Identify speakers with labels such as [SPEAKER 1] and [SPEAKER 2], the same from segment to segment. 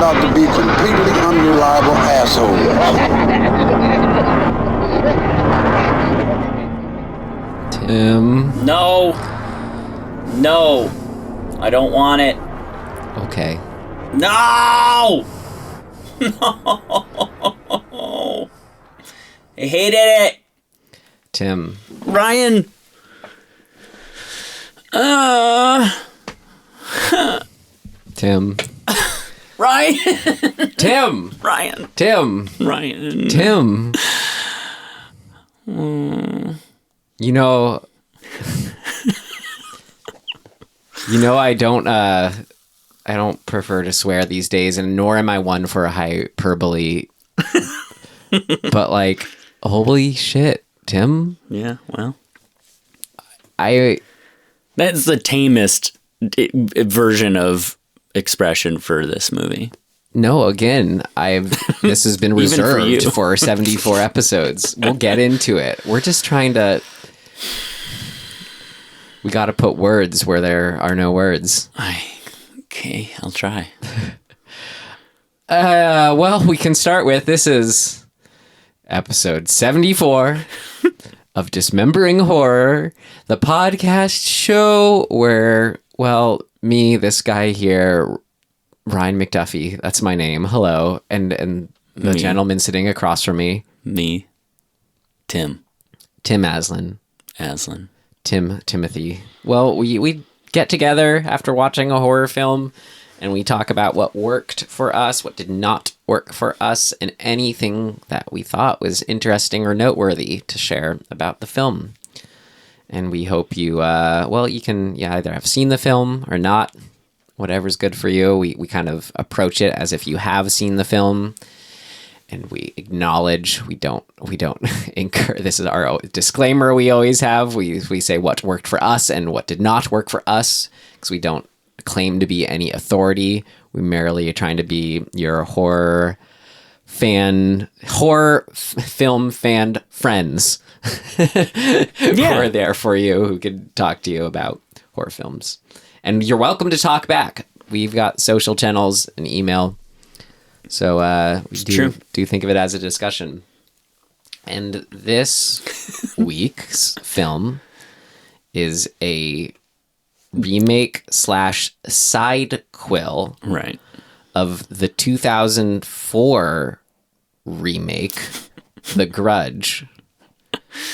[SPEAKER 1] out to be completely unreliable assholes.
[SPEAKER 2] Tim.
[SPEAKER 3] No. No. I don't want it.
[SPEAKER 2] Okay.
[SPEAKER 3] No! No! I hated it!
[SPEAKER 2] Tim.
[SPEAKER 3] Ryan!
[SPEAKER 2] Tim.
[SPEAKER 3] Ryan!
[SPEAKER 2] Tim!
[SPEAKER 3] Ryan!
[SPEAKER 2] Tim!
[SPEAKER 3] Ryan!
[SPEAKER 2] Tim! You know, I don't prefer to swear these days, and nor am I one for a hyperbole. But like, holy shit, Tim.
[SPEAKER 3] Yeah, well.
[SPEAKER 2] That's
[SPEAKER 3] the tamest version of expression for this movie.
[SPEAKER 2] No, again, this has been reserved for 74 episodes. We'll get into it. We're just trying to... We got to put words where there are no words.
[SPEAKER 3] Okay, I'll try.
[SPEAKER 2] Well, we can start with, this is episode 74 of Dismembering Horror, the podcast show where, well, me, this guy here, Ryan McDuffie, that's my name, hello, and the gentleman sitting across from me.
[SPEAKER 3] Me. Tim
[SPEAKER 2] Aslan.
[SPEAKER 3] Timothy.
[SPEAKER 2] Well, we get together after watching a horror film, and we talk about what worked for us, what did not work for us, and anything that we thought was interesting or noteworthy to share about the film. And we hope you, you can either have seen the film or not, whatever's good for you. We kind of approach it as if you have seen the film, and we acknowledge we don't incur. This is our disclaimer we always have. We say what worked for us and what did not work for us, because we don't claim to be any authority. We merely are trying to be your horror film fan friends. Who are there for you, who can talk to you about horror films. And you're welcome to talk back. We've got social channels and email. So we do think of it as a discussion. And this week's film is a remake / sidequel,
[SPEAKER 3] right,
[SPEAKER 2] of the 2004 remake, The Grudge.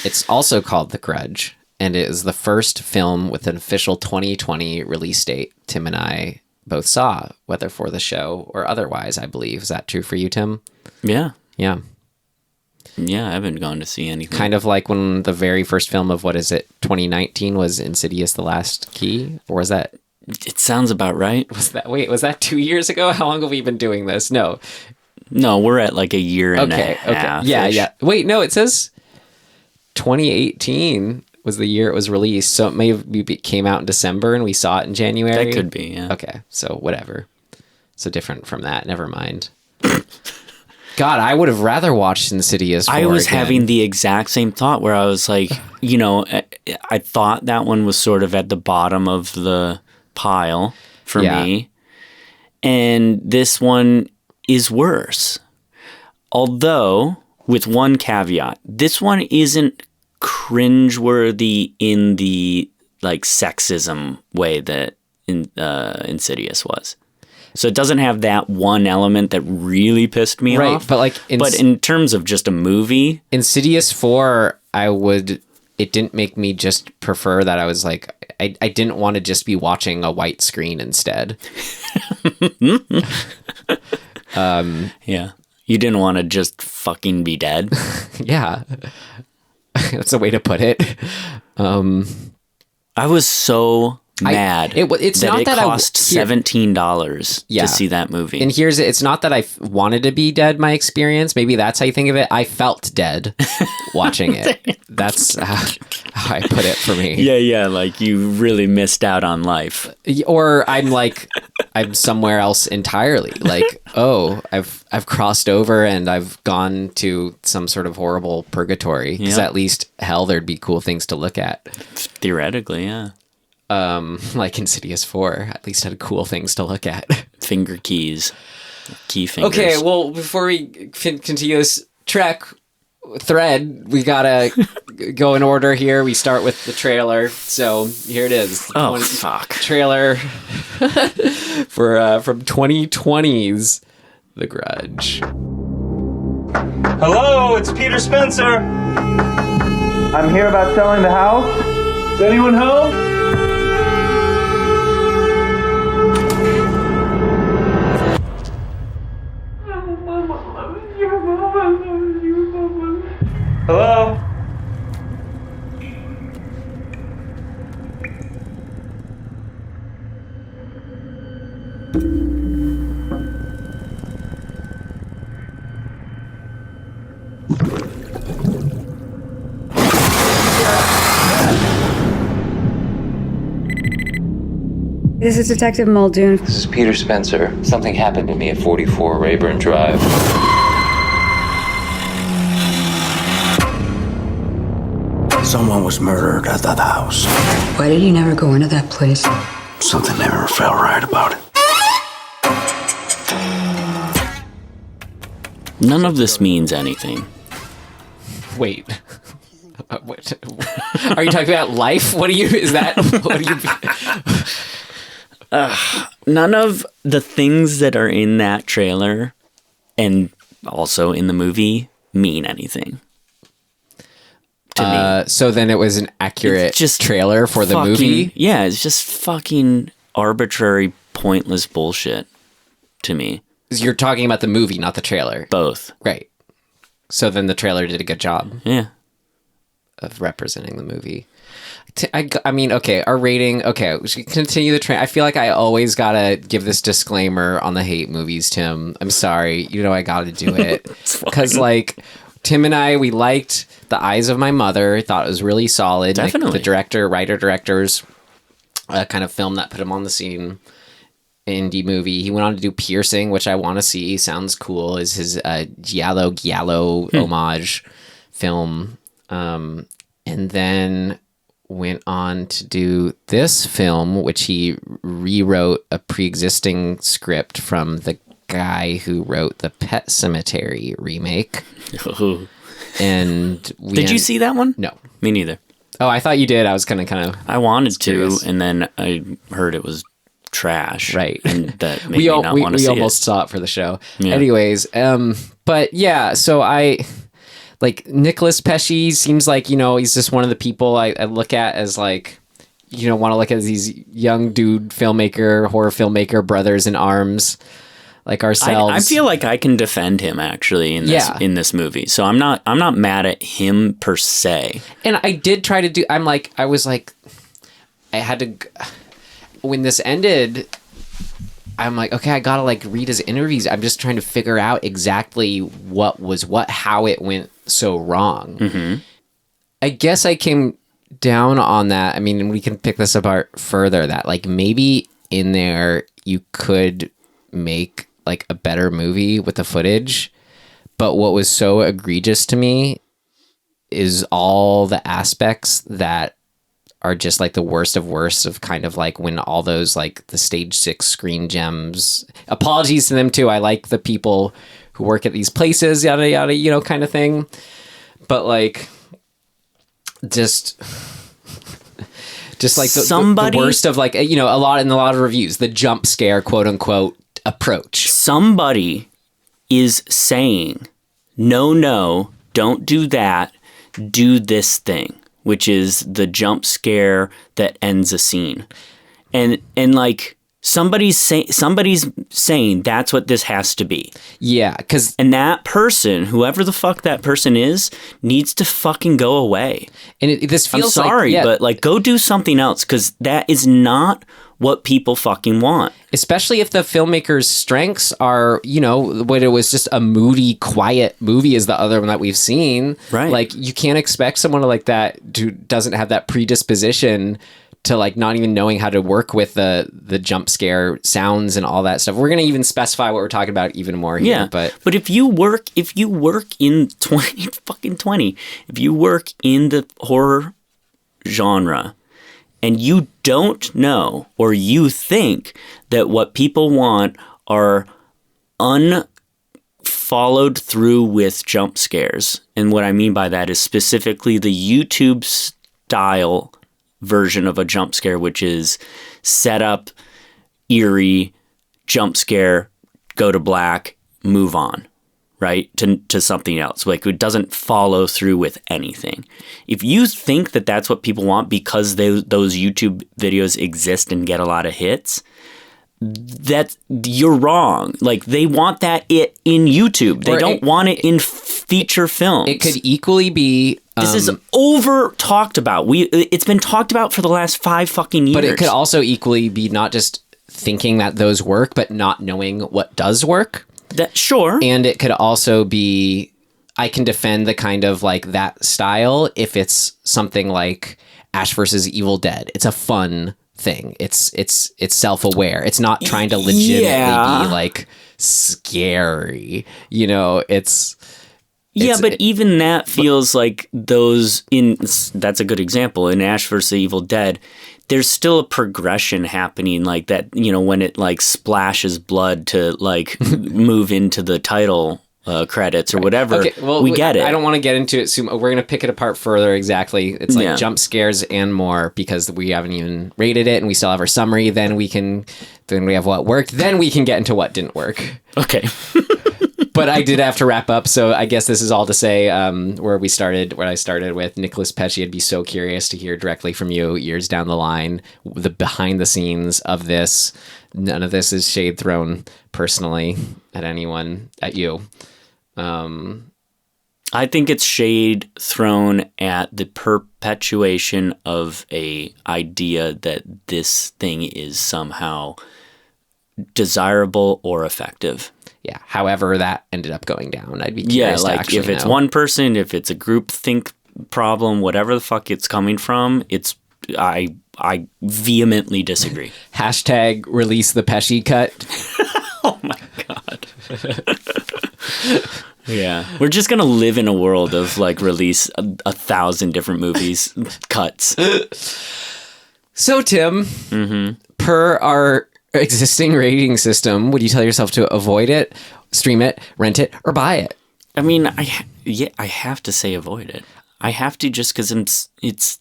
[SPEAKER 2] It's also called The Grudge, and it is the first film with an official 2020 release date Tim and I both saw, whether for the show or otherwise, I believe. Is that true for you, Tim?
[SPEAKER 3] Yeah.
[SPEAKER 2] Yeah.
[SPEAKER 3] Yeah, I haven't gone to see anything.
[SPEAKER 2] Kind of like when the very first film of, 2019 was Insidious: The Last Key? Or was that...
[SPEAKER 3] It sounds about right.
[SPEAKER 2] Was that 2 years ago? How long have we been doing this? No,
[SPEAKER 3] we're at like a year and a half.
[SPEAKER 2] Yeah. Wait, no, it says 2018 was the year it was released. So it may have came out in December and we saw it in January.
[SPEAKER 3] That could be, yeah.
[SPEAKER 2] Okay, so whatever. So different from that. Never mind. God, I would have rather watched Insidious 4
[SPEAKER 3] I was
[SPEAKER 2] again.
[SPEAKER 3] having the exact same thought where I was like, I thought that one was sort of at the bottom of the pile for me. And this one is worse. Although, with one caveat, this one isn't cringeworthy in the like sexism way that Insidious was. So it doesn't have that one element that really pissed me off.
[SPEAKER 2] But
[SPEAKER 3] in terms of just a movie,
[SPEAKER 2] Insidious 4, it didn't make me just prefer that. I was like, I didn't want to just be watching a white screen instead.
[SPEAKER 3] Yeah. You didn't want to just fucking be dead.
[SPEAKER 2] Yeah. That's a way to put it.
[SPEAKER 3] I was so mad.
[SPEAKER 2] It's not that
[SPEAKER 3] it cost $17 to see that movie.
[SPEAKER 2] And it's not that I wanted to be dead. My experience, maybe that's how you think of it. I felt dead watching it. That's how I put it for me.
[SPEAKER 3] Yeah. Like you really missed out on life,
[SPEAKER 2] or I'm somewhere else entirely. Like, oh, I've crossed over and I've gone to some sort of horrible purgatory. Because at least hell, there'd be cool things to look at.
[SPEAKER 3] Theoretically, yeah.
[SPEAKER 2] Like Insidious 4, at least had cool things to look at.
[SPEAKER 3] Finger keys. Key fingers.
[SPEAKER 2] Okay, well, before we continue this thread, we gotta go in order here. We start with the trailer. So here it is.
[SPEAKER 3] Fuck.
[SPEAKER 2] Trailer for from 2020's The Grudge.
[SPEAKER 4] Hello, it's Peter Spencer. I'm here about selling the house. Is anyone home? Hello?
[SPEAKER 5] This is Detective Muldoon.
[SPEAKER 6] This is Peter Spencer. Something happened to me at 44 Rayburn Drive.
[SPEAKER 1] Someone was murdered at that house.
[SPEAKER 5] Why did you never go into that place?
[SPEAKER 1] Something never felt right about it.
[SPEAKER 3] None of this means anything.
[SPEAKER 2] Wait. What? Are you talking about life? What do you... Is that... What do you...
[SPEAKER 3] None of the things that are in that trailer and also in the movie mean anything. To me.
[SPEAKER 2] So then it was an accurate
[SPEAKER 3] It's just
[SPEAKER 2] trailer for the movie?
[SPEAKER 3] Yeah, it's just fucking arbitrary, pointless bullshit to me.
[SPEAKER 2] You're talking about the movie, not the trailer.
[SPEAKER 3] Both.
[SPEAKER 2] Right. So then the trailer did a good job
[SPEAKER 3] Yeah.
[SPEAKER 2] of representing the movie. I mean, okay, our rating. Okay, we should continue the train. I feel like I always gotta give this disclaimer on the hate movies, Tim. I'm sorry. You know I gotta do it. Because, like, Tim and I, we liked The Eyes of My Mother. Thought it was really solid.
[SPEAKER 3] Definitely.
[SPEAKER 2] The writer-director's kind of film that put him on the scene. Indie movie. He went on to do Piercing, which I want to see. Sounds cool. Is his Giallo homage film. And then went on to do this film, which he rewrote a pre-existing script from the guy who wrote the Pet Sematary remake. And
[SPEAKER 3] Did you see that one?
[SPEAKER 2] No.
[SPEAKER 3] Me neither.
[SPEAKER 2] Oh, I thought you did. I was kind of.
[SPEAKER 3] I wanted to,
[SPEAKER 2] curious.
[SPEAKER 3] and then I heard it was trash.
[SPEAKER 2] Right.
[SPEAKER 3] And that made me not want to see
[SPEAKER 2] we
[SPEAKER 3] it.
[SPEAKER 2] almost saw it for the show.
[SPEAKER 3] Yeah.
[SPEAKER 2] Anyways, but yeah, so like Nicolas Pesce seems like, you know, he's just one of the people I look at as like, you know, want to look at these young dude horror filmmaker brothers in arms like ourselves.
[SPEAKER 3] I feel like I can defend him actually in this movie. So I'm not mad at him per se.
[SPEAKER 2] And I did try to do, I had to, when this ended, I'm like, okay, I gotta like read his interviews. I'm just trying to figure out exactly how it went so wrong.
[SPEAKER 3] Mm-hmm.
[SPEAKER 2] I guess I came down on that. I mean, we can pick this apart further, that like maybe in there you could make like a better movie with the footage. But what was so egregious to me is all the aspects that are just like the worst of kind of like when all those like the stage 6 screen gems, apologies to them too. I like the people who work at these places, yada, yada, you know, kind of thing. But like, just like the worst of like, you know, in a lot of reviews, the jump scare, quote unquote, approach.
[SPEAKER 3] Somebody is saying, no, don't do that. Do this thing, which is the jump scare that ends a scene. And like somebody's saying that's what this has to be.
[SPEAKER 2] Yeah,
[SPEAKER 3] and that person, whoever the fuck that person is, needs to fucking go away.
[SPEAKER 2] And this feels
[SPEAKER 3] I'm sorry,
[SPEAKER 2] like,
[SPEAKER 3] but like go do something else, because that is not what people fucking want.
[SPEAKER 2] Especially if the filmmaker's strengths are, you know, when it was just a moody, quiet movie is the other one that we've seen.
[SPEAKER 3] Right.
[SPEAKER 2] Like, you can't expect someone like that who doesn't have that predisposition to like not even knowing how to work with the jump scare sounds and all that stuff. We're going to even specify what we're talking about even more here.
[SPEAKER 3] Yeah,
[SPEAKER 2] but
[SPEAKER 3] if you work in 2020, if you work in the horror genre, and you don't know, or you think that what people want are followed through with jump scares. And what I mean by that is specifically the YouTube style version of a jump scare, which is set up, eerie, jump scare, go to black, move on, right? To something else. Like, it doesn't follow through with anything. If you think that that's what people want because those YouTube videos exist and get a lot of hits, that you're wrong. Like, they want that in YouTube. They don't want it in feature films.
[SPEAKER 2] It could equally be.
[SPEAKER 3] This is over talked about. It's been talked about for the last 5 fucking years.
[SPEAKER 2] But it could also equally be not just thinking that those work, but not knowing what does work.
[SPEAKER 3] Sure.
[SPEAKER 2] And it could also be, I can defend the kind of like that style if it's something like Ash versus Evil Dead. It's a fun thing. It's self-aware. It's not trying to legitimately be like scary. You know,
[SPEAKER 3] but even that feels like that's a good example. In Ash vs. Evil Dead, there's still a progression happening like that, you know, when it like splashes blood to like move into the title credits or whatever. Okay, well, we get it.
[SPEAKER 2] I don't want to get into it soon. We're going to pick it apart further exactly. It's like jump scares and more because we haven't even rated it and we still have our summary. Then we have what worked. Then we can get into what didn't work.
[SPEAKER 3] Okay.
[SPEAKER 2] But I did have to wrap up, so I guess this is all to say where I started with Nicolas Pesce. I'd be so curious to hear directly from you years down the line, the behind the scenes of this. None of this is shade thrown personally at anyone, at you.
[SPEAKER 3] I think it's shade thrown at the perpetuation of a idea that this thing is somehow desirable or effective.
[SPEAKER 2] Yeah, however that ended up going down, I'd be curious to actually
[SPEAKER 3] if it's one person, if it's a group think problem, whatever the fuck it's coming from, I vehemently disagree.
[SPEAKER 2] Hashtag release the Pesce cut.
[SPEAKER 3] Oh my God. Yeah. We're just going to live in a world of like release 1,000 different movies, cuts.
[SPEAKER 2] So Tim, per our existing rating system, would you tell yourself to avoid it, stream it, rent it, or buy it?
[SPEAKER 3] I mean, I have to say avoid it. I have to just because it's...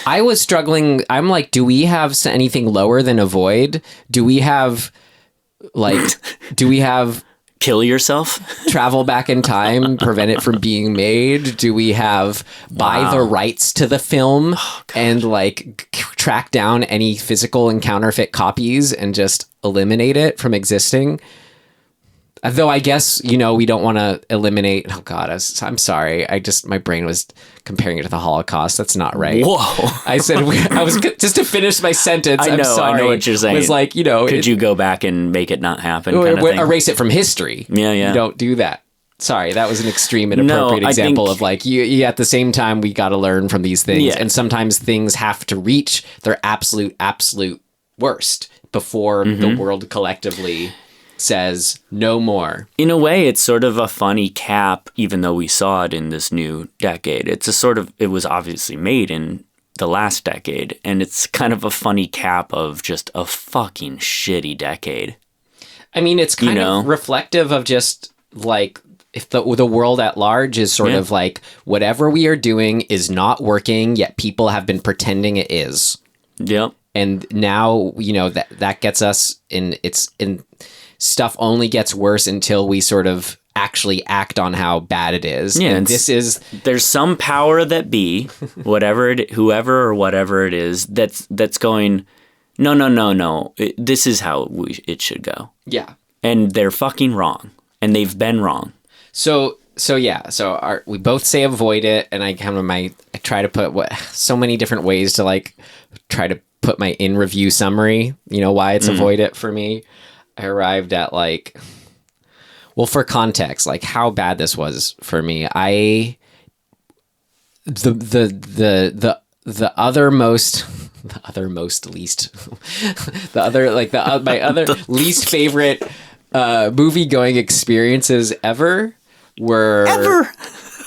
[SPEAKER 2] I was struggling. I'm like, do we have anything lower than avoid? Do we have
[SPEAKER 3] kill yourself?
[SPEAKER 2] Travel back in time, prevent it from being made? Do we have buy the rights to the film and like track down any physical and counterfeit copies and just eliminate it from existing? Though I guess, you know, we don't want to eliminate... Oh, God, I'm sorry. My brain was comparing it to the Holocaust. That's not right.
[SPEAKER 3] Whoa.
[SPEAKER 2] I said... I was... Just to finish my sentence,
[SPEAKER 3] I know what you're saying.
[SPEAKER 2] Was like, you know...
[SPEAKER 3] Could you go back and make it not happen kind of thing?
[SPEAKER 2] Erase it from history.
[SPEAKER 3] Yeah.
[SPEAKER 2] You don't do that. Sorry, that was an extreme inappropriate example of like, you at the same time, we got to learn from these things. Yeah. And sometimes things have to reach their absolute worst before the world collectively... says no more.
[SPEAKER 3] In a way, it's sort of a funny cap, even though we saw it in this new decade. It was obviously made in the last decade, and it's kind of a funny cap of just a fucking shitty decade.
[SPEAKER 2] I mean, it's kind of reflective of just like if the world at large is sort of like whatever we are doing is not working, yet people have been pretending it is.
[SPEAKER 3] Yep.
[SPEAKER 2] And now, you know, that gets us in stuff only gets worse until we sort of actually act on how bad it is.
[SPEAKER 3] Yeah,
[SPEAKER 2] and
[SPEAKER 3] there's some power that be, whoever or whatever it is, that's going, no. This is how it should go.
[SPEAKER 2] Yeah.
[SPEAKER 3] And they're fucking wrong. And they've been wrong.
[SPEAKER 2] So we both say avoid it, and I try to put so many different ways to like try to put my in review summary, you know, why it's avoid it for me. I arrived at like, well, for context, like how bad this was for me. My other least favorite movie going experiences ever were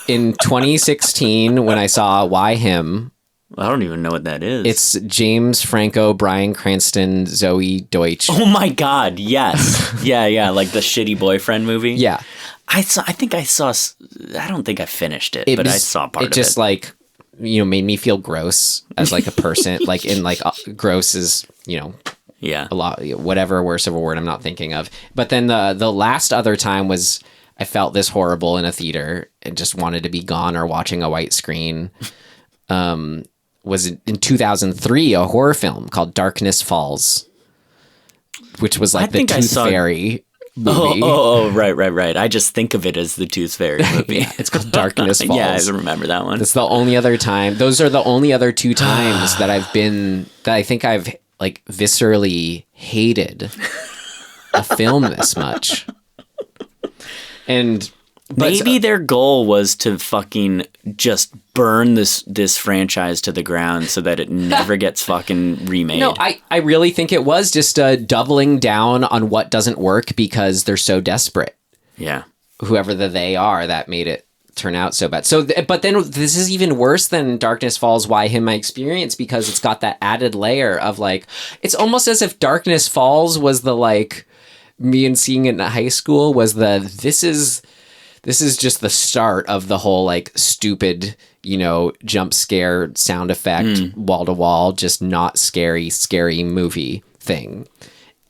[SPEAKER 2] in 2016 when I saw Why Him
[SPEAKER 3] I don't even know what that is.
[SPEAKER 2] It's James Franco, Bryan Cranston, Zoe Deutsch.
[SPEAKER 3] Oh my God, yes. yeah, like the shitty boyfriend movie.
[SPEAKER 2] Yeah.
[SPEAKER 3] I don't think I finished it, but I saw part of it.
[SPEAKER 2] It just like, made me feel gross as like a person, like in like gross is,
[SPEAKER 3] yeah,
[SPEAKER 2] a lot, whatever worse of a word I'm not thinking of. But then the last other time was I felt this horrible in a theater and just wanted to be gone or watching a white screen. Was in 2003, a horror film called Darkness Falls, which was like the Tooth Fairy movie.
[SPEAKER 3] Oh, right. I just think of it as the Tooth Fairy movie.
[SPEAKER 2] Yeah, it's called Darkness Falls.
[SPEAKER 3] Yeah, I remember that one.
[SPEAKER 2] That's the only other time. Those are the only other two times that I think I've like viscerally hated a film this much. And
[SPEAKER 3] maybe their goal was to fucking just burn this franchise to the ground so that it never gets fucking remade.
[SPEAKER 2] No, I really think it was just doubling down on what doesn't work because they're so desperate.
[SPEAKER 3] Yeah.
[SPEAKER 2] Whoever they are that made it turn out so bad. So, but then this is even worse than Darkness Falls, Why Him My Experience, because it's got that added layer of like, it's almost as if Darkness Falls was the like, me and seeing it in high school was this is just the start of the whole like stupid, jump scare sound effect, wall to wall, just not scary movie thing.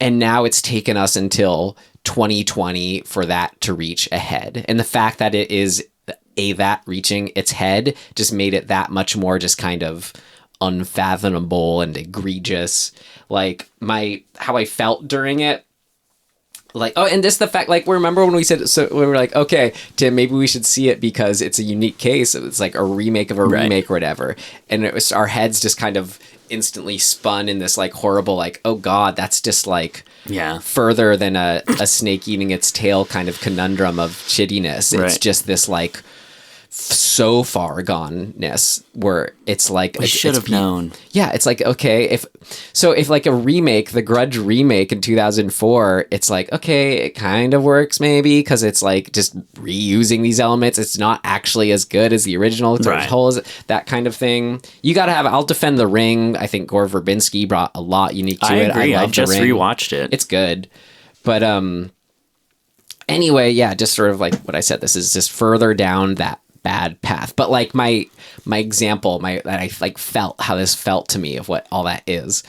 [SPEAKER 2] And now it's taken us until 2020 for that to reach a head. And the fact that it is that reaching its head just made it that much more just kind of unfathomable and egregious. Like how I felt during it. Like, oh, and just the fact, like, remember when we said, so we were like, okay, Tim, maybe we should see it because it's a unique case. It's like a remake of a remake or whatever. And it was, our heads just kind of instantly spun in this like horrible, like, oh God, that's just like further than a snake eating its tail kind of conundrum of shittiness. It's just this like so far goneness where it's like
[SPEAKER 3] we should have known.
[SPEAKER 2] Yeah, it's like, okay, if like a remake, the Grudge remake in 2004, it's like, okay, it kind of works maybe because it's like just reusing these elements. It's not actually as good as the original, that kind of thing. You got to have I'll Defend the Ring. I think Gore Verbinski brought a lot unique to it.
[SPEAKER 3] Agree. I just rewatched it.
[SPEAKER 2] It's good. But anyway, yeah, just sort of like what I said, this is just further down that bad path. But like my example, that I like felt how this felt to me of what all that is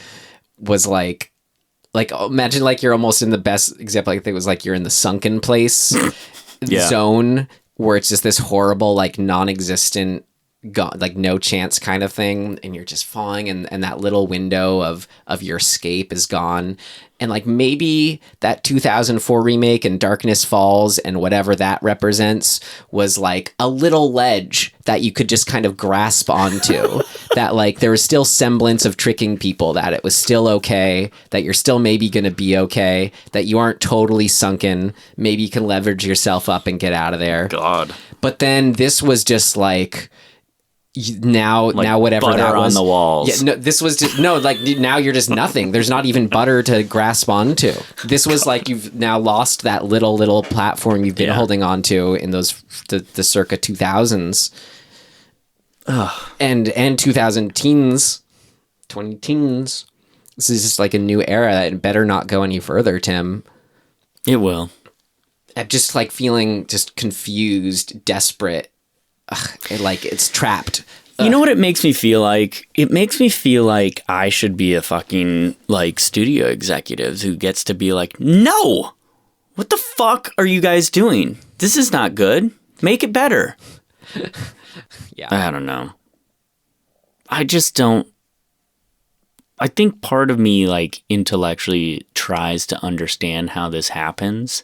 [SPEAKER 2] was like imagine like you're almost in the best example. I think it was like you're in the sunken place zone where it's just this horrible like non-existent like no chance kind of thing, and you're just falling, and that little window of your escape is gone. And like maybe that 2004 remake and Darkness Falls and whatever that represents was like a little ledge that you could just kind of grasp onto. That like there was still semblance of tricking people, that it was still okay, that you're still maybe going to be okay, that you aren't totally sunken. Maybe you can leverage yourself up and get out of there.
[SPEAKER 3] God.
[SPEAKER 2] But then this was just like, now whatever
[SPEAKER 3] butter
[SPEAKER 2] that was
[SPEAKER 3] on the walls.
[SPEAKER 2] Yeah, no, this was just like now you're just nothing. There's not even butter to grasp onto. This was like you've now lost that little platform you've been holding on to in those the circa 2000s. And 2000 teens, 20 teens. This is just like a new era that better not go any further, Tim.
[SPEAKER 3] It will.
[SPEAKER 2] I'm just like feeling just confused, desperate. Like it's trapped.
[SPEAKER 3] You know what it makes me feel like? It makes me feel like I should be a fucking like studio executive who gets to be like, no, what the fuck are you guys doing? This is not good. Make it better.
[SPEAKER 2] Yeah.
[SPEAKER 3] I don't know. I just don't. I think part of me like intellectually tries to understand how this happens.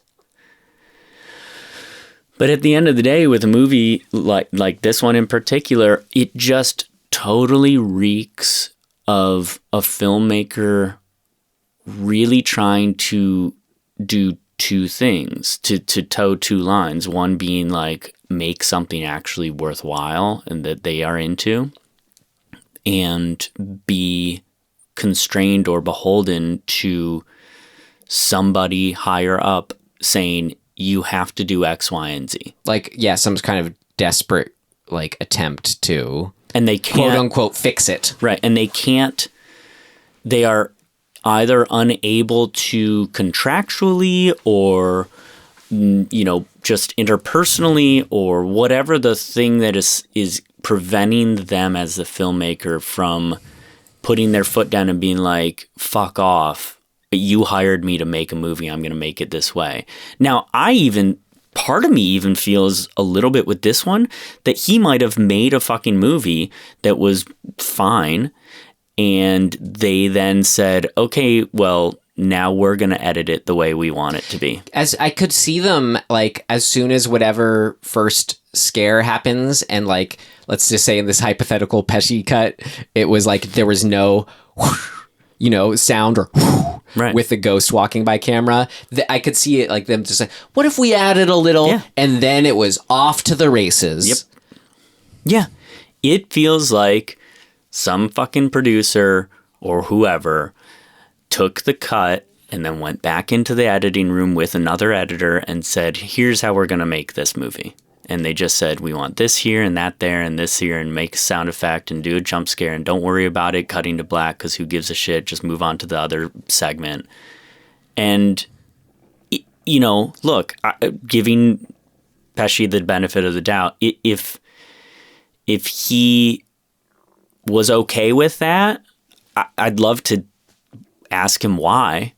[SPEAKER 3] But at the end of the day, with a movie like this one in particular, it just totally reeks of a filmmaker really trying to do two things, to toe two lines. One being like make something actually worthwhile and that they are into, and be constrained or beholden to somebody higher up saying, you have to do X, Y, and Z.
[SPEAKER 2] Like, yeah, some kind of desperate like attempt to
[SPEAKER 3] And they can't,
[SPEAKER 2] quote unquote, fix it.
[SPEAKER 3] right? And they are either unable to contractually or, just interpersonally or whatever the thing that is preventing them as the filmmaker from putting their foot down and being like, fuck off. You hired me to make a movie. I'm going to make it this way. Now, part of me even feels a little bit with this one that he might have made a fucking movie that was fine. And they then said, okay, well, now we're going to edit it the way we want it to be.
[SPEAKER 2] As I could see them, like, as soon as whatever first scare happens, and, like, let's just say in this hypothetical Pesce cut, it was like there was no, sound or
[SPEAKER 3] right.
[SPEAKER 2] with the ghost walking by camera. I could see it like them just like, what if we added a little?
[SPEAKER 3] Yeah.
[SPEAKER 2] And then it was off to the races.
[SPEAKER 3] Yep. Yeah. It feels like some fucking producer or whoever took the cut and then went back into the editing room with another editor and said, here's how we're going to make this movie. And they just said, we want this here and that there and this here, and make a sound effect and do a jump scare, and don't worry about it cutting to black because who gives a shit? Just move on to the other segment. And, look, giving Pesce the benefit of the doubt, if he was okay with that, I'd love to ask him why.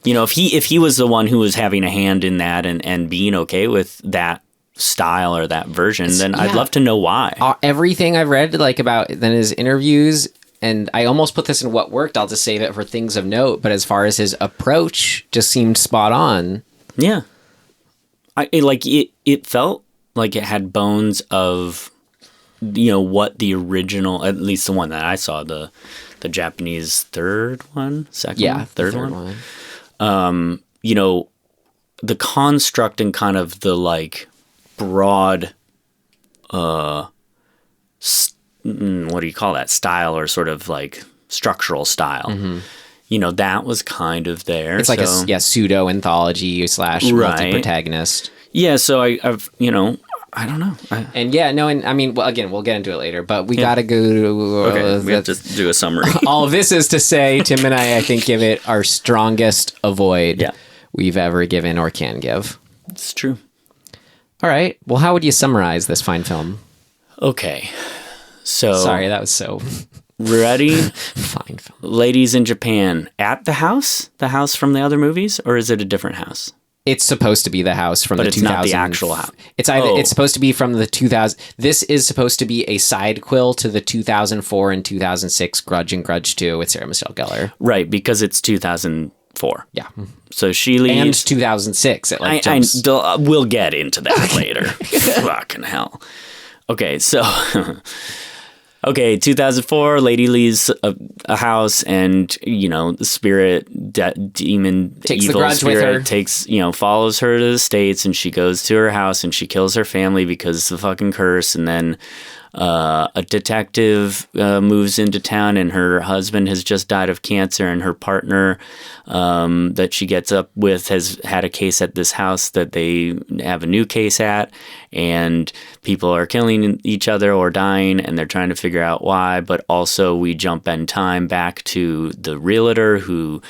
[SPEAKER 3] If he was the one who was having a hand in that and being okay with that style or that version, then I'd love to know why.
[SPEAKER 2] Everything I've read about then his interviews, and I almost put this in what worked, I'll just save it for things of note, but as far as his approach, just seemed spot on.
[SPEAKER 3] Yeah. It felt like it had bones of what the original, at least the one that I saw, the Japanese third one. The construct and kind of the broad what do you call that, style, or sort of structural style. Mm-hmm. That was kind of there.
[SPEAKER 2] It's like a pseudo anthology / multi-protagonist.
[SPEAKER 3] Yeah, so I've I don't know.
[SPEAKER 2] Again, we'll get into it later, but we gotta go.
[SPEAKER 3] Okay, we have to do a summary.
[SPEAKER 2] All of this is to say, Tim and I think, give it our strongest avoid we've ever given or can give.
[SPEAKER 3] It's true.
[SPEAKER 2] All right. Well, how would you summarize this fine film?
[SPEAKER 3] Okay. So
[SPEAKER 2] sorry, that was so
[SPEAKER 3] ready.
[SPEAKER 2] Fine film.
[SPEAKER 3] Ladies in Japan at the house from the other movies, or is it a different house?
[SPEAKER 2] It's supposed to be the house from the 2000s. But it's not the
[SPEAKER 3] actual house.
[SPEAKER 2] It's either it's supposed to be from the 2000. This is supposed to be a sidequel to the 2004 and 2006 Grudge and Grudge 2 with Sarah Michelle gellar.
[SPEAKER 3] Right, because it's 2004.
[SPEAKER 2] Yeah.
[SPEAKER 3] So she leaves.
[SPEAKER 2] And 2006. It jumps.
[SPEAKER 3] We'll get into that later. Fucking hell. Okay, so 2004, lady leaves a house, and the spirit, demon,
[SPEAKER 2] takes
[SPEAKER 3] evil
[SPEAKER 2] the grudge
[SPEAKER 3] spirit
[SPEAKER 2] with her.
[SPEAKER 3] takes, follows her to the States, and she goes to her house and she kills her family because of the fucking curse. And then a detective moves into town, and her husband has just died of cancer, and her partner that she gets up with has had a case at this house that they have a new case at, and people are killing each other or dying, and they're trying to figure out why. But also we jump in time back to the realtor who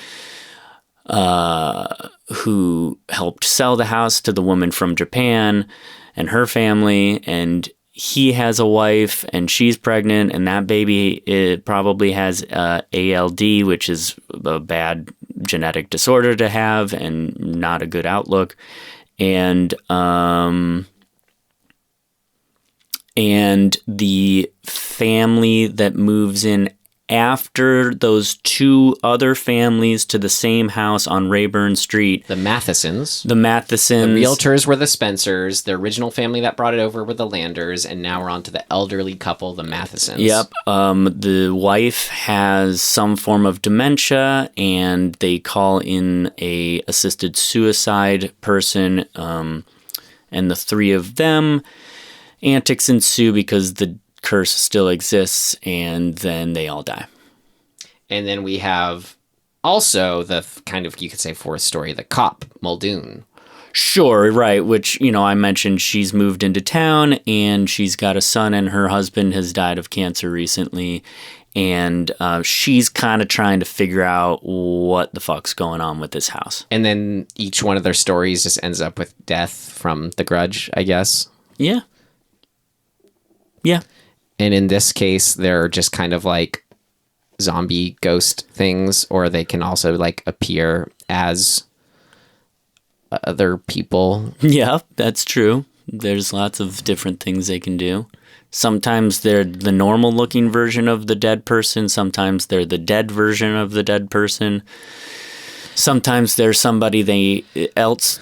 [SPEAKER 3] helped sell the house to the woman from Japan and her family, and he has a wife and she's pregnant, and that baby probably has ALD, which is a bad genetic disorder to have and not a good outlook. And the family that moves in after those two other families to the same house on Rayburn Street.
[SPEAKER 2] The Mathesons.
[SPEAKER 3] The
[SPEAKER 2] realtors were the Spencers. The original family that brought it over were the Landers, and now we're on to the elderly couple, the Mathesons.
[SPEAKER 3] Yep. The wife has some form of dementia, and they call in a assisted suicide person, and the three of them, antics ensue because the curse still exists, and then they all die.
[SPEAKER 2] And then we have also the kind of, you could say, fourth story, the cop, Muldoon.
[SPEAKER 3] Sure, right, which, I mentioned she's moved into town and she's got a son and her husband has died of cancer recently. And she's kind of trying to figure out what the fuck's going on with this house.
[SPEAKER 2] And then each one of their stories just ends up with death from the Grudge, I guess.
[SPEAKER 3] Yeah. Yeah.
[SPEAKER 2] And in this case, they're just kind of like zombie ghost things, or they can also like appear as other people.
[SPEAKER 3] Yeah, that's true. There's lots of different things they can do. Sometimes they're the normal looking version of the dead person. Sometimes they're the dead version of the dead person. Sometimes there's somebody else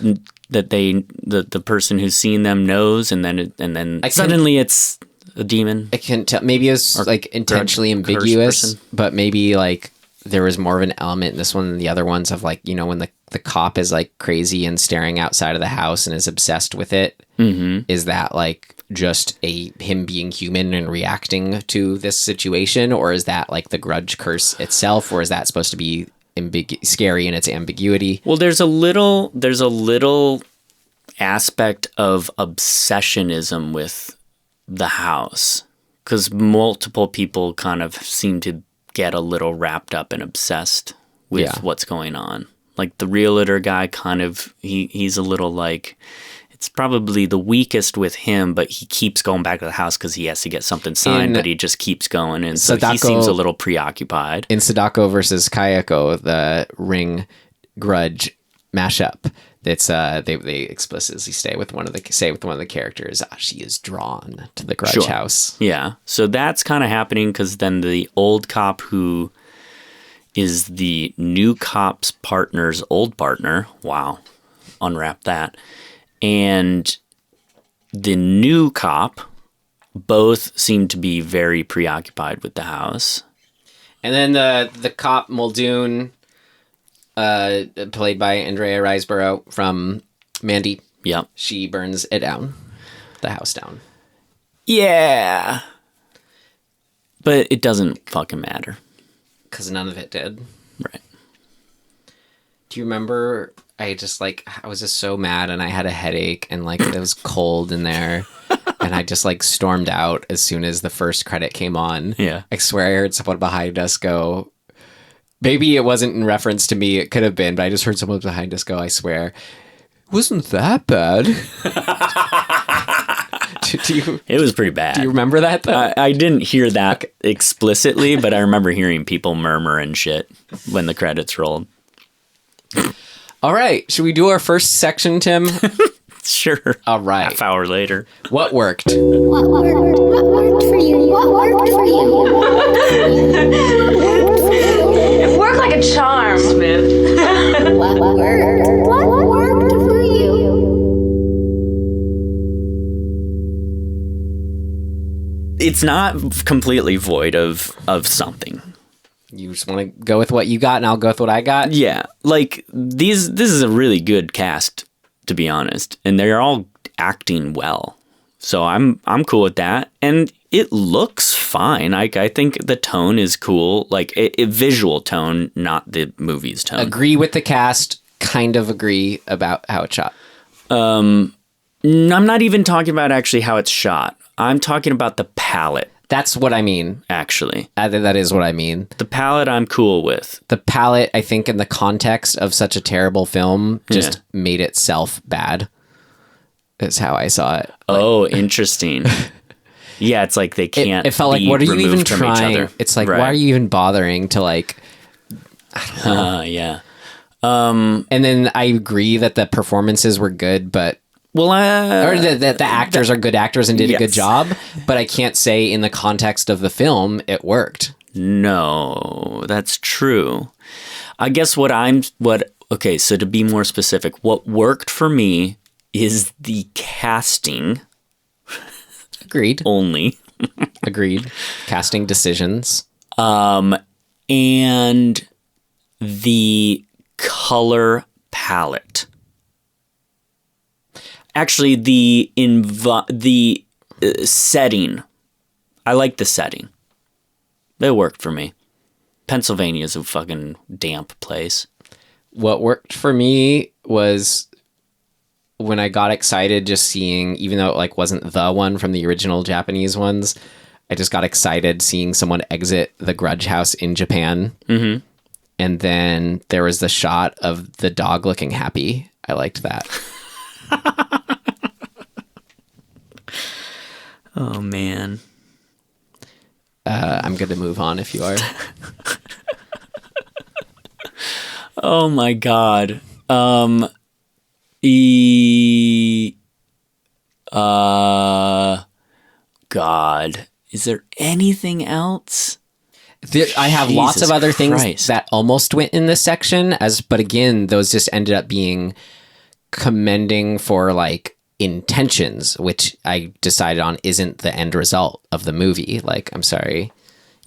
[SPEAKER 3] that the person who's seen them knows, and then suddenly it's a demon.
[SPEAKER 2] I can't tell. Maybe it's like intentionally ambiguous, but maybe like there was more of an element in this one than the other ones of like, when the cop is like crazy and staring outside of the house and is obsessed with it. Mm-hmm. Is that like just him being human and reacting to this situation, or is that like the Grudge curse itself, or is that supposed to be scary in its ambiguity?
[SPEAKER 3] Well, there's a little aspect of obsessionism with the house, because multiple people kind of seem to get a little wrapped up and obsessed with what's going on. Like the realtor guy kind of, he's a little like, it's probably the weakest with him, but he keeps going back to the house because he has to get something signed, but he just keeps going. And so he seems a little preoccupied.
[SPEAKER 2] In Sadako versus Kayako, the Ring Grudge mashup, it's they explicitly say with one of the characters, she is drawn to the Grudge house.
[SPEAKER 3] Yeah. So that's kind of happening because then the old cop who is the new cop's partner's old partner, wow, unwrap that, and the new cop both seem to be very preoccupied with the house.
[SPEAKER 2] And then the cop Muldoon, played by Andrea Riseborough from Mandy.
[SPEAKER 3] Yep.
[SPEAKER 2] She burns it down, the house down.
[SPEAKER 3] Yeah. But it doesn't fucking matter.
[SPEAKER 2] Because none of it did.
[SPEAKER 3] Right.
[SPEAKER 2] Do you remember, I was just so mad and I had a headache and like it was cold in there. And I just like stormed out as soon as the first credit came on.
[SPEAKER 3] Yeah.
[SPEAKER 2] I swear I heard someone behind us go, maybe it wasn't in reference to me, it could have been, but I just heard someone behind us go, I swear, it wasn't that bad.
[SPEAKER 3] It was pretty bad.
[SPEAKER 2] Do you remember that though?
[SPEAKER 3] I didn't hear that explicitly, but I remember hearing people murmur and shit when the credits rolled.
[SPEAKER 2] All right. Should we do our first section, Tim?
[SPEAKER 3] Sure.
[SPEAKER 2] All right.
[SPEAKER 3] Half hour later.
[SPEAKER 2] What worked?
[SPEAKER 7] What worked for you? What worked for you?
[SPEAKER 8] It worked like a charm, Smith.
[SPEAKER 7] What worked for you?
[SPEAKER 3] It's not completely void of something.
[SPEAKER 2] You just want to go with what you got and I'll go with what I got?
[SPEAKER 3] Yeah. Like this is a really good cast, to be honest, and they're all acting well. So I'm cool with that. And it looks fine. I think the tone is cool, like a visual tone, not the movie's tone.
[SPEAKER 2] Agree with the cast, kind of agree about how it's shot.
[SPEAKER 3] I'm not even talking about actually how it's shot. I'm talking about the palette.
[SPEAKER 2] That's what I mean.
[SPEAKER 3] Actually.
[SPEAKER 2] That is what I mean.
[SPEAKER 3] The palette I'm cool with.
[SPEAKER 2] The palette, I think, in the context of such a terrible film, just made itself bad. Is how I saw it.
[SPEAKER 3] Oh, interesting. Yeah, it's like they can't.
[SPEAKER 2] It felt like, what are you even trying? It's like, why are you even bothering to like? I don't know.
[SPEAKER 3] Yeah.
[SPEAKER 2] And then I agree that the performances were good, but or the actors are good actors and did a good job. But I can't say in the context of the film it worked.
[SPEAKER 3] No, that's true. I guess okay, so to be more specific, what worked for me is the casting.
[SPEAKER 2] Agreed.
[SPEAKER 3] Only.
[SPEAKER 2] Agreed. Casting decisions.
[SPEAKER 3] And the color palette. Actually, the setting. I like the setting. It worked for me. Pennsylvania is a fucking damp place.
[SPEAKER 2] What worked for me was when I got excited just seeing, even though it like wasn't the one from the original Japanese ones, I just got excited seeing someone exit the Grudge house in Japan. Mm-hmm. And then there was the shot of the dog looking happy. I liked that.
[SPEAKER 3] Oh, man.
[SPEAKER 2] I'm going to move on if you are.
[SPEAKER 3] Oh, my God. God. Is there anything else?
[SPEAKER 2] I have lots
[SPEAKER 3] Jesus
[SPEAKER 2] of other things
[SPEAKER 3] Christ.
[SPEAKER 2] that almost went in this section, but again, those just ended up being commending for like intentions, which I decided on isn't the end result of the movie. Like, I'm sorry,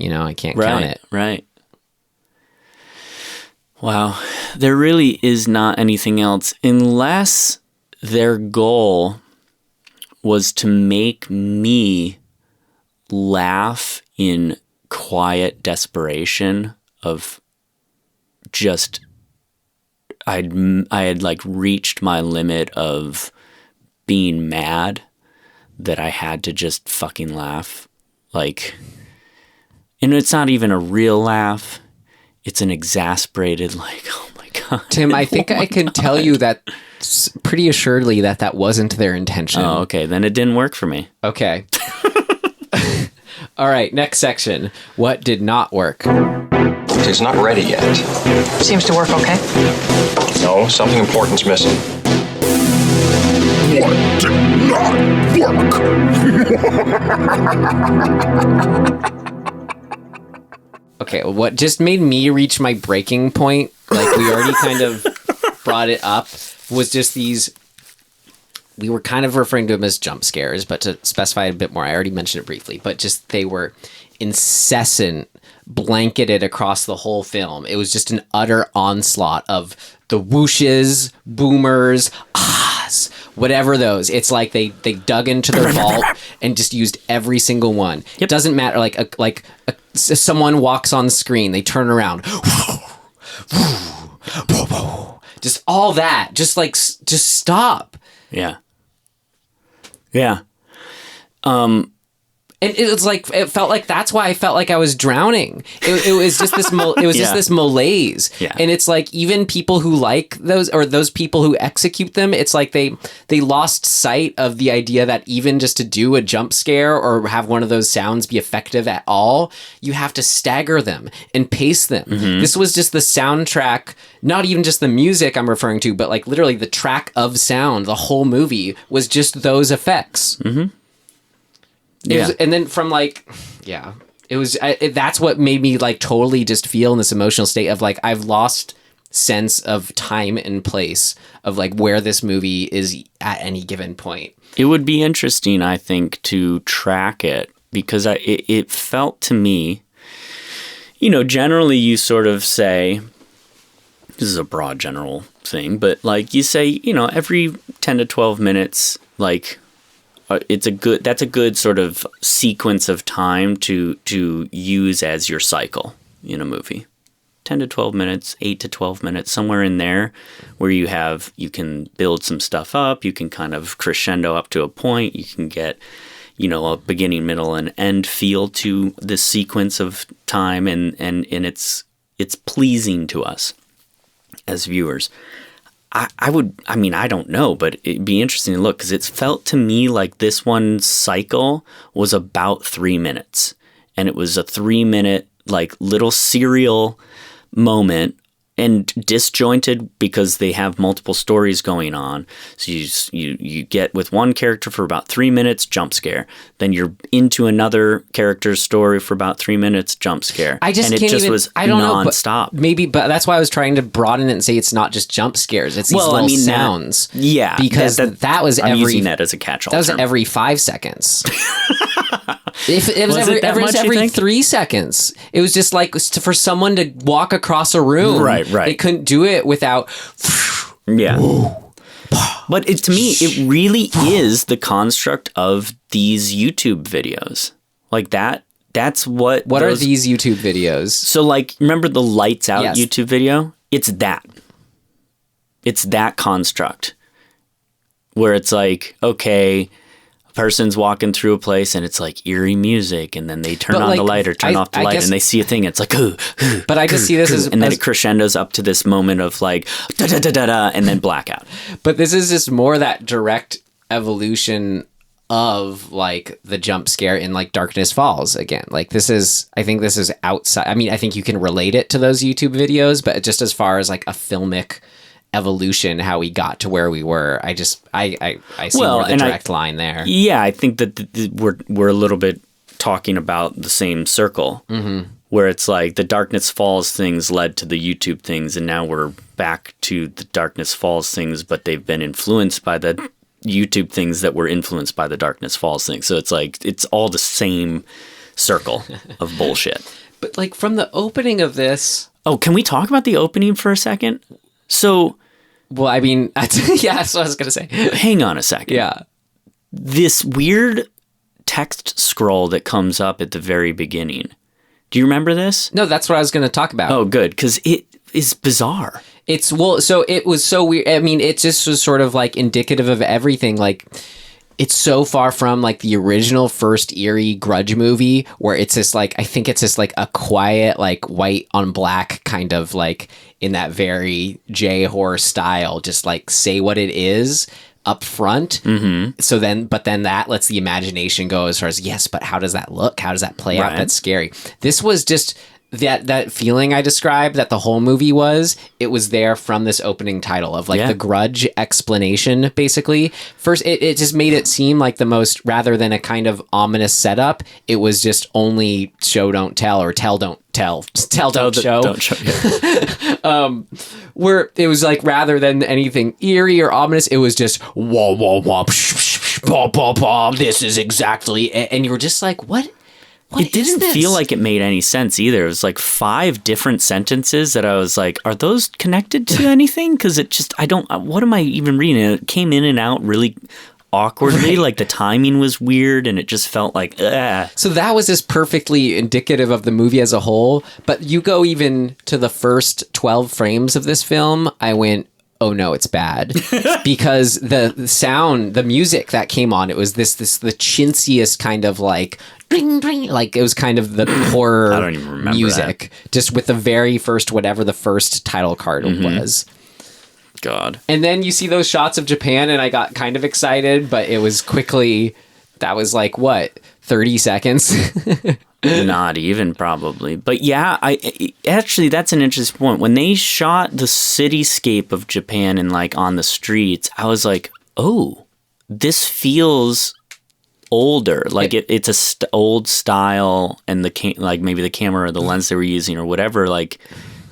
[SPEAKER 2] I can't count it.
[SPEAKER 3] Right. Wow. There really is not anything else unless their goal was to make me laugh in quiet desperation of just I had like reached my limit of being mad that I had to just fucking laugh. Like, and it's not even a real laugh. It's an exasperated like, oh my God.
[SPEAKER 2] Tim, I think I can tell you that pretty assuredly that wasn't their intention.
[SPEAKER 3] Oh, okay. Then it didn't work for me.
[SPEAKER 2] Okay. All right, next section. What did not work?
[SPEAKER 9] It's not ready yet.
[SPEAKER 8] Seems to work okay.
[SPEAKER 9] No, something important's missing.
[SPEAKER 1] What did not work?
[SPEAKER 2] Okay, what just made me reach my breaking point, like we already kind of brought it up, was just these, we were kind of referring to them as jump scares, but to specify a bit more, I already mentioned it briefly, but just they were incessant, blanketed across the whole film. It was just an utter onslaught of the whooshes, boomers, ahs, whatever those. It's like they dug into their vault and just used every single one.
[SPEAKER 3] Yep.
[SPEAKER 2] It doesn't matter, someone walks on screen, they turn around. Just all that. Just stop.
[SPEAKER 3] Yeah. Yeah.
[SPEAKER 2] And it felt like that's why I felt like I was drowning. It was just this just this malaise.
[SPEAKER 3] Yeah.
[SPEAKER 2] And it's like even people who like those, or those people who execute them, it's like they lost sight of the idea that even just to do a jump scare or have one of those sounds be effective at all, you have to stagger them and pace them. Mm-hmm. This was just the soundtrack, not even just the music I'm referring to, but like literally the track of sound. The whole movie was just those effects. Mm-hmm. And then from that's what made me like totally just feel in this emotional state of like, I've lost sense of time and place of like where this movie is at any given point.
[SPEAKER 3] It would be interesting, I think, to track it because it felt to me, generally you sort of say, this is a broad general thing, but like you say, every 10 to 12 minutes, like, that's a good sort of sequence of time to use as your cycle in a movie. 10 to 12 minutes, 8 to 12 minutes, somewhere in there where you can build some stuff up, you can kind of crescendo up to a point, you can get, a beginning, middle, and end feel to this sequence of time and it's pleasing to us as viewers. I don't know, but it'd be interesting to look because it's felt to me like this one cycle was about 3 minutes. And it was a 3-minute, like, little serial moment and disjointed because they have multiple stories going on. So you get with one character for about 3 minutes, jump scare. Then you're into another character's story for about 3 minutes, jump scare.
[SPEAKER 2] I just
[SPEAKER 3] and
[SPEAKER 2] can't
[SPEAKER 3] it just
[SPEAKER 2] even,
[SPEAKER 3] was
[SPEAKER 2] I don't
[SPEAKER 3] nonstop.
[SPEAKER 2] Know, but that's why I was trying to broaden it and say it's not just jump scares. It's these little sounds. Because that was
[SPEAKER 3] I'm using that as a catch-all
[SPEAKER 2] That was
[SPEAKER 3] term.
[SPEAKER 2] every 5 seconds. It was every 3 seconds. It was just like for someone to walk across a room.
[SPEAKER 3] Right.
[SPEAKER 2] They couldn't do it without.
[SPEAKER 3] Yeah. But to me, it really is the construct of these YouTube videos. Like that. That's what.
[SPEAKER 2] What are these YouTube videos?
[SPEAKER 3] So, like, remember the lights out YouTube video? It's that. It's that construct where it's like, okay, a person's walking through a place and it's like eerie music, and then they turn on the light or turn off the light, and they see a thing. It's like,
[SPEAKER 2] but I just see this as,
[SPEAKER 3] and then it crescendos up to this moment of like da da da da da, and then blackout.
[SPEAKER 2] But this is just more that direct evolution of like the jump scare in like Darkness Falls again. Like I think this is outside. I mean, I think you can relate it to those YouTube videos, but just as far as like a filmic evolution, how we got to where we were, I see more the direct line there.
[SPEAKER 3] Yeah, I think that we're a little bit talking about the same circle, where it's like the Darkness Falls things led to the YouTube things, and now we're back to the Darkness Falls things, but they've been influenced by the YouTube things that were influenced by the Darkness Falls thing. So it's like it's all the same circle of bullshit.
[SPEAKER 2] But like from the opening of this,
[SPEAKER 3] can we talk about the opening for a second? So,
[SPEAKER 2] well, I mean, yeah, that's what I was gonna say.
[SPEAKER 3] Hang on a second.
[SPEAKER 2] Yeah,
[SPEAKER 3] this weird text scroll that comes up at the very beginning. Do you remember this?
[SPEAKER 2] No, that's what I was going to talk about.
[SPEAKER 3] Oh, good, because it is bizarre.
[SPEAKER 2] So it was so weird. I mean, it just was sort of like indicative of everything. Like, it's so far from like the original first eerie Grudge movie, where it's just like, I think it's just like a quiet, like white on black kind of like in that very J-horror style, just like say what it is up front. So then that lets the imagination go as far as, yes, but how does that look? How does that play out? That's scary. This was just that feeling I described that the whole movie was, it was there from this opening title of like the Grudge explanation, basically. First, it just made it seem like the most, rather than a kind of ominous setup, it was just only show, don't tell, or tell, don't tell, don't show.
[SPEAKER 3] Don't show. Yeah.
[SPEAKER 2] Where it was like, rather than anything eerie or ominous, it was just wah, wah, wah, psh, psh, psh, bah, bah, bah, this is exactly, and you were just like, what?
[SPEAKER 3] It didn't feel like it made any sense either. It was like 5 different sentences that I was like, are those connected to anything? Because it just, what am I even reading? It came in and out really awkwardly. Like the timing was weird, and it just felt like, ugh.
[SPEAKER 2] So that was just perfectly indicative of the movie as a whole. But you go even to the first 12 frames of this film, I went, oh no, it's bad. Because the sound, the music that came on, it was the chintziest kind of like, bling, bling, like it was kind of the horror
[SPEAKER 3] I don't even remember
[SPEAKER 2] music, just with the very first, whatever the first title card was.
[SPEAKER 3] God.
[SPEAKER 2] And then you see those shots of Japan, and I got kind of excited, but it was quickly, that was like, what, 30 seconds?
[SPEAKER 3] Not even, probably. But yeah, actually, that's an interesting point. When they shot the cityscape of Japan and like on the streets, I was like, oh, this feels older. Like it's old style, and like maybe the camera or the lens they were using or whatever, like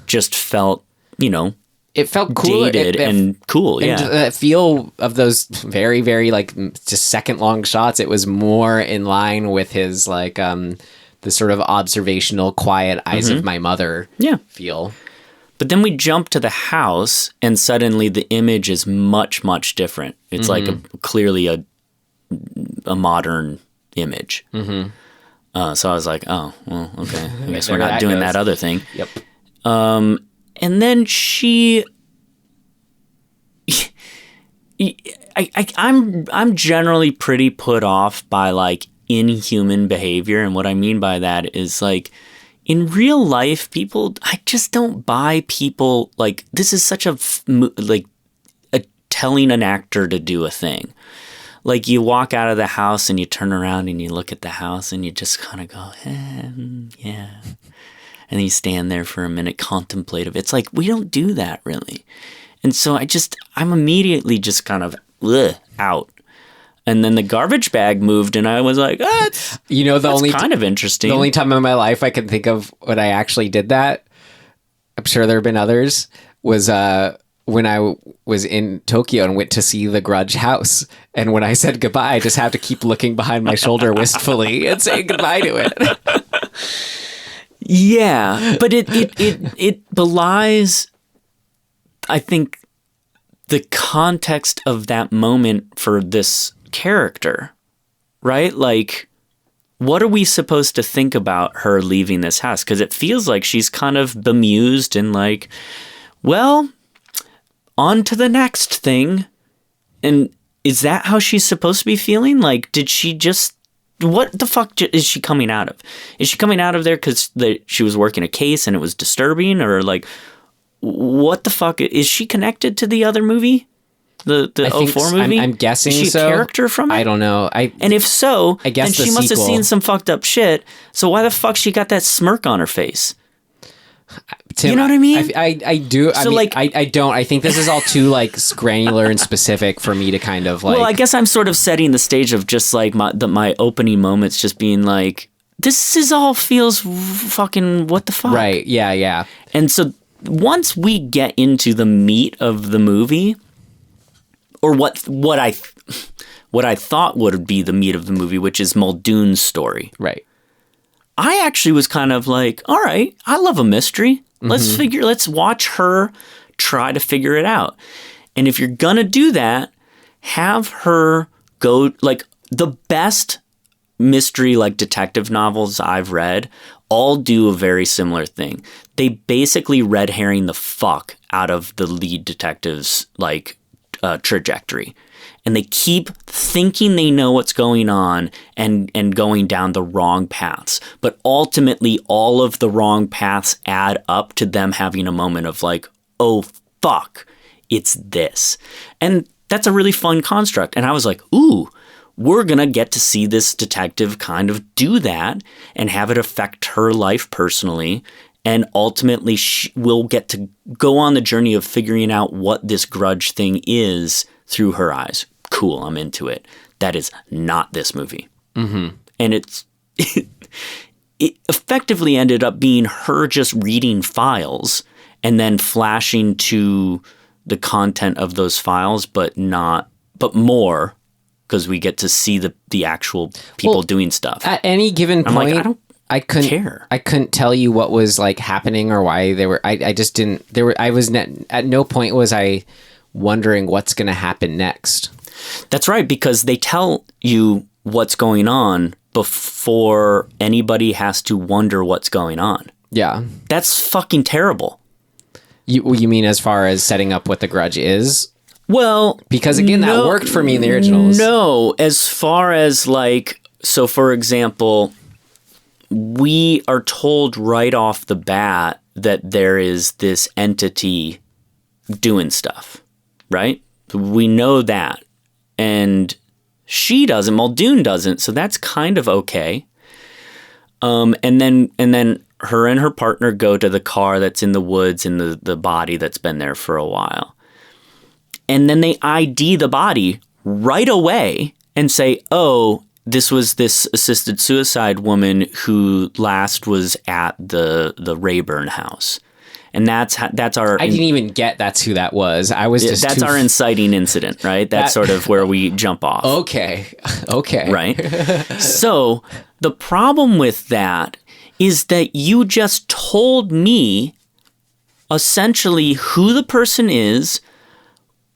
[SPEAKER 3] just felt,
[SPEAKER 2] it felt cool,
[SPEAKER 3] dated and cool. Yeah,
[SPEAKER 2] and the feel of those very, very like just second long shots, it was more in line with his like the sort of observational, quiet eyes of my mother feel. But
[SPEAKER 3] then we jump to the house, and suddenly the image is much, much different. It's like clearly a modern image. So I was like, oh, well, okay. I guess we're not doing that other thing.
[SPEAKER 2] Yep.
[SPEAKER 3] And then I'm generally pretty put off by like inhuman behavior, and what I mean by that is like in real life, I just don't buy people like this is such a telling an actor to do a thing. Like you walk out of the house and you turn around and you look at the house and you just kind of go, yeah. And you stand there for a minute contemplative. It's like, we don't do that really. And so I'm immediately just kind of out. And then the garbage bag moved, and I was like, that's kind of interesting.
[SPEAKER 2] The only time in my life I can think of when I actually did that, I'm sure there have been others, was when I was in Tokyo and went to see the Grudge house. And when I said goodbye, I just have to keep looking behind my shoulder wistfully and saying goodbye to it.
[SPEAKER 3] Yeah, but it belies, I think, the context of that moment for this character, right? Like, what are we supposed to think about her leaving this house? Because it feels like she's kind of bemused and like, well, on to the next thing. And is that how she's supposed to be feeling? Like, did she just... What the fuck is she coming out of? Is she coming out of there because she was working a case and it was disturbing? Or like, what the fuck? Is she connected to the other movie? The 04 movie?
[SPEAKER 2] I'm guessing so.
[SPEAKER 3] Is she a character from it?
[SPEAKER 2] I don't know.
[SPEAKER 3] And if so,
[SPEAKER 2] I guess
[SPEAKER 3] then she must have seen some fucked up shit. So why the fuck she got that smirk on her face?
[SPEAKER 2] Tim,
[SPEAKER 3] you know what I mean?
[SPEAKER 2] I do.
[SPEAKER 3] So
[SPEAKER 2] I don't. I think this is all too like granular and specific for me to kind of like.
[SPEAKER 3] Well, I guess I'm sort of setting the stage of just like my opening moments, just being like, this is all feels fucking what the fuck,
[SPEAKER 2] right? Yeah.
[SPEAKER 3] And so once we get into the meat of the movie, or what I thought would be the meat of the movie, which is Muldoon's story,
[SPEAKER 2] right?
[SPEAKER 3] I actually was kind of like, all right, I love a mystery. Let's watch her try to figure it out. And if you're going to do that, have her go, like, the best mystery, like, detective novels I've read all do a very similar thing. They basically red herring the fuck out of the lead detective's, like, trajectory. And they keep thinking they know what's going on and going down the wrong paths. But ultimately, all of the wrong paths add up to them having a moment of like, oh, fuck, it's this. And that's a really fun construct. And I was like, ooh, we're going to get to see this detective kind of do that and have it affect her life personally. And ultimately, we'll get to go on the journey of figuring out what this grudge thing is through her eyes. Cool, I'm into it. That is not this movie. Mm-hmm. And it effectively ended up being her just reading files and then flashing to the content of those files, but more, because we get to see the actual people doing stuff.
[SPEAKER 2] At any given point,
[SPEAKER 3] like,
[SPEAKER 2] I couldn't
[SPEAKER 3] care.
[SPEAKER 2] I couldn't tell you what was like happening or why they were. I just didn't. At no point was I wondering what's going to happen next.
[SPEAKER 3] That's right, because they tell you what's going on before anybody has to wonder what's going on.
[SPEAKER 2] Yeah.
[SPEAKER 3] That's fucking terrible.
[SPEAKER 2] You mean as far as setting up what the grudge is?
[SPEAKER 3] Well,
[SPEAKER 2] because again, that worked for me in the originals.
[SPEAKER 3] No, as far as like, so for example, we are told right off the bat that there is this entity doing stuff, right? We know that. And she doesn't, Muldoon doesn't, so that's kind of okay. And then her and her partner go to the car that's in the woods and the body that's been there for a while. And then they ID the body right away and say, oh, this was this assisted suicide woman who last was at the Rayburn house. And that's our...
[SPEAKER 2] I didn't even get that's who that was. I was just...
[SPEAKER 3] That's our inciting incident, right? That's sort of where we jump off.
[SPEAKER 2] Okay.
[SPEAKER 3] Right? So the problem with that is that you just told me essentially who the person is,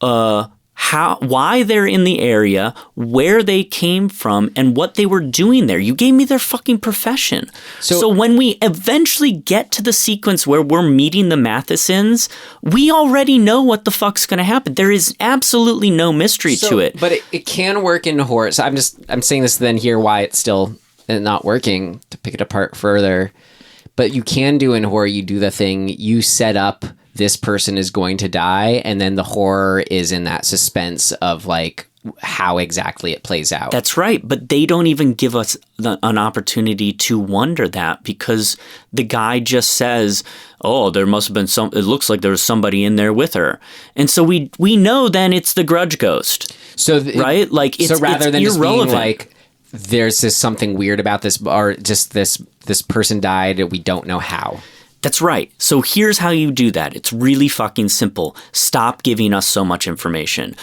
[SPEAKER 3] why they're in the area, where they came from, and what they were doing there. You gave me their fucking profession. So when we eventually get to the sequence where we're meeting the Mathesons, we already know what the fuck's going to happen. There is absolutely no mystery to it.
[SPEAKER 2] But it can work in horror. So I'm saying this then here why it's still not working, to pick it apart further. But you can do in horror, you do the thing, you set up this person is going to die, and then the horror is in that suspense of like how exactly it plays out.
[SPEAKER 3] That's right, but they don't even give us an opportunity to wonder that, because the guy just says, oh, there must have been it looks like there was somebody in there with her. And so we know then it's the grudge ghost. So right? Like it's,
[SPEAKER 2] so rather than
[SPEAKER 3] irrelevant.
[SPEAKER 2] Just being like there's just something weird about this, or just this person died, we don't know how.
[SPEAKER 3] That's right. So here's how you do that. It's really fucking simple. Stop giving us so much information.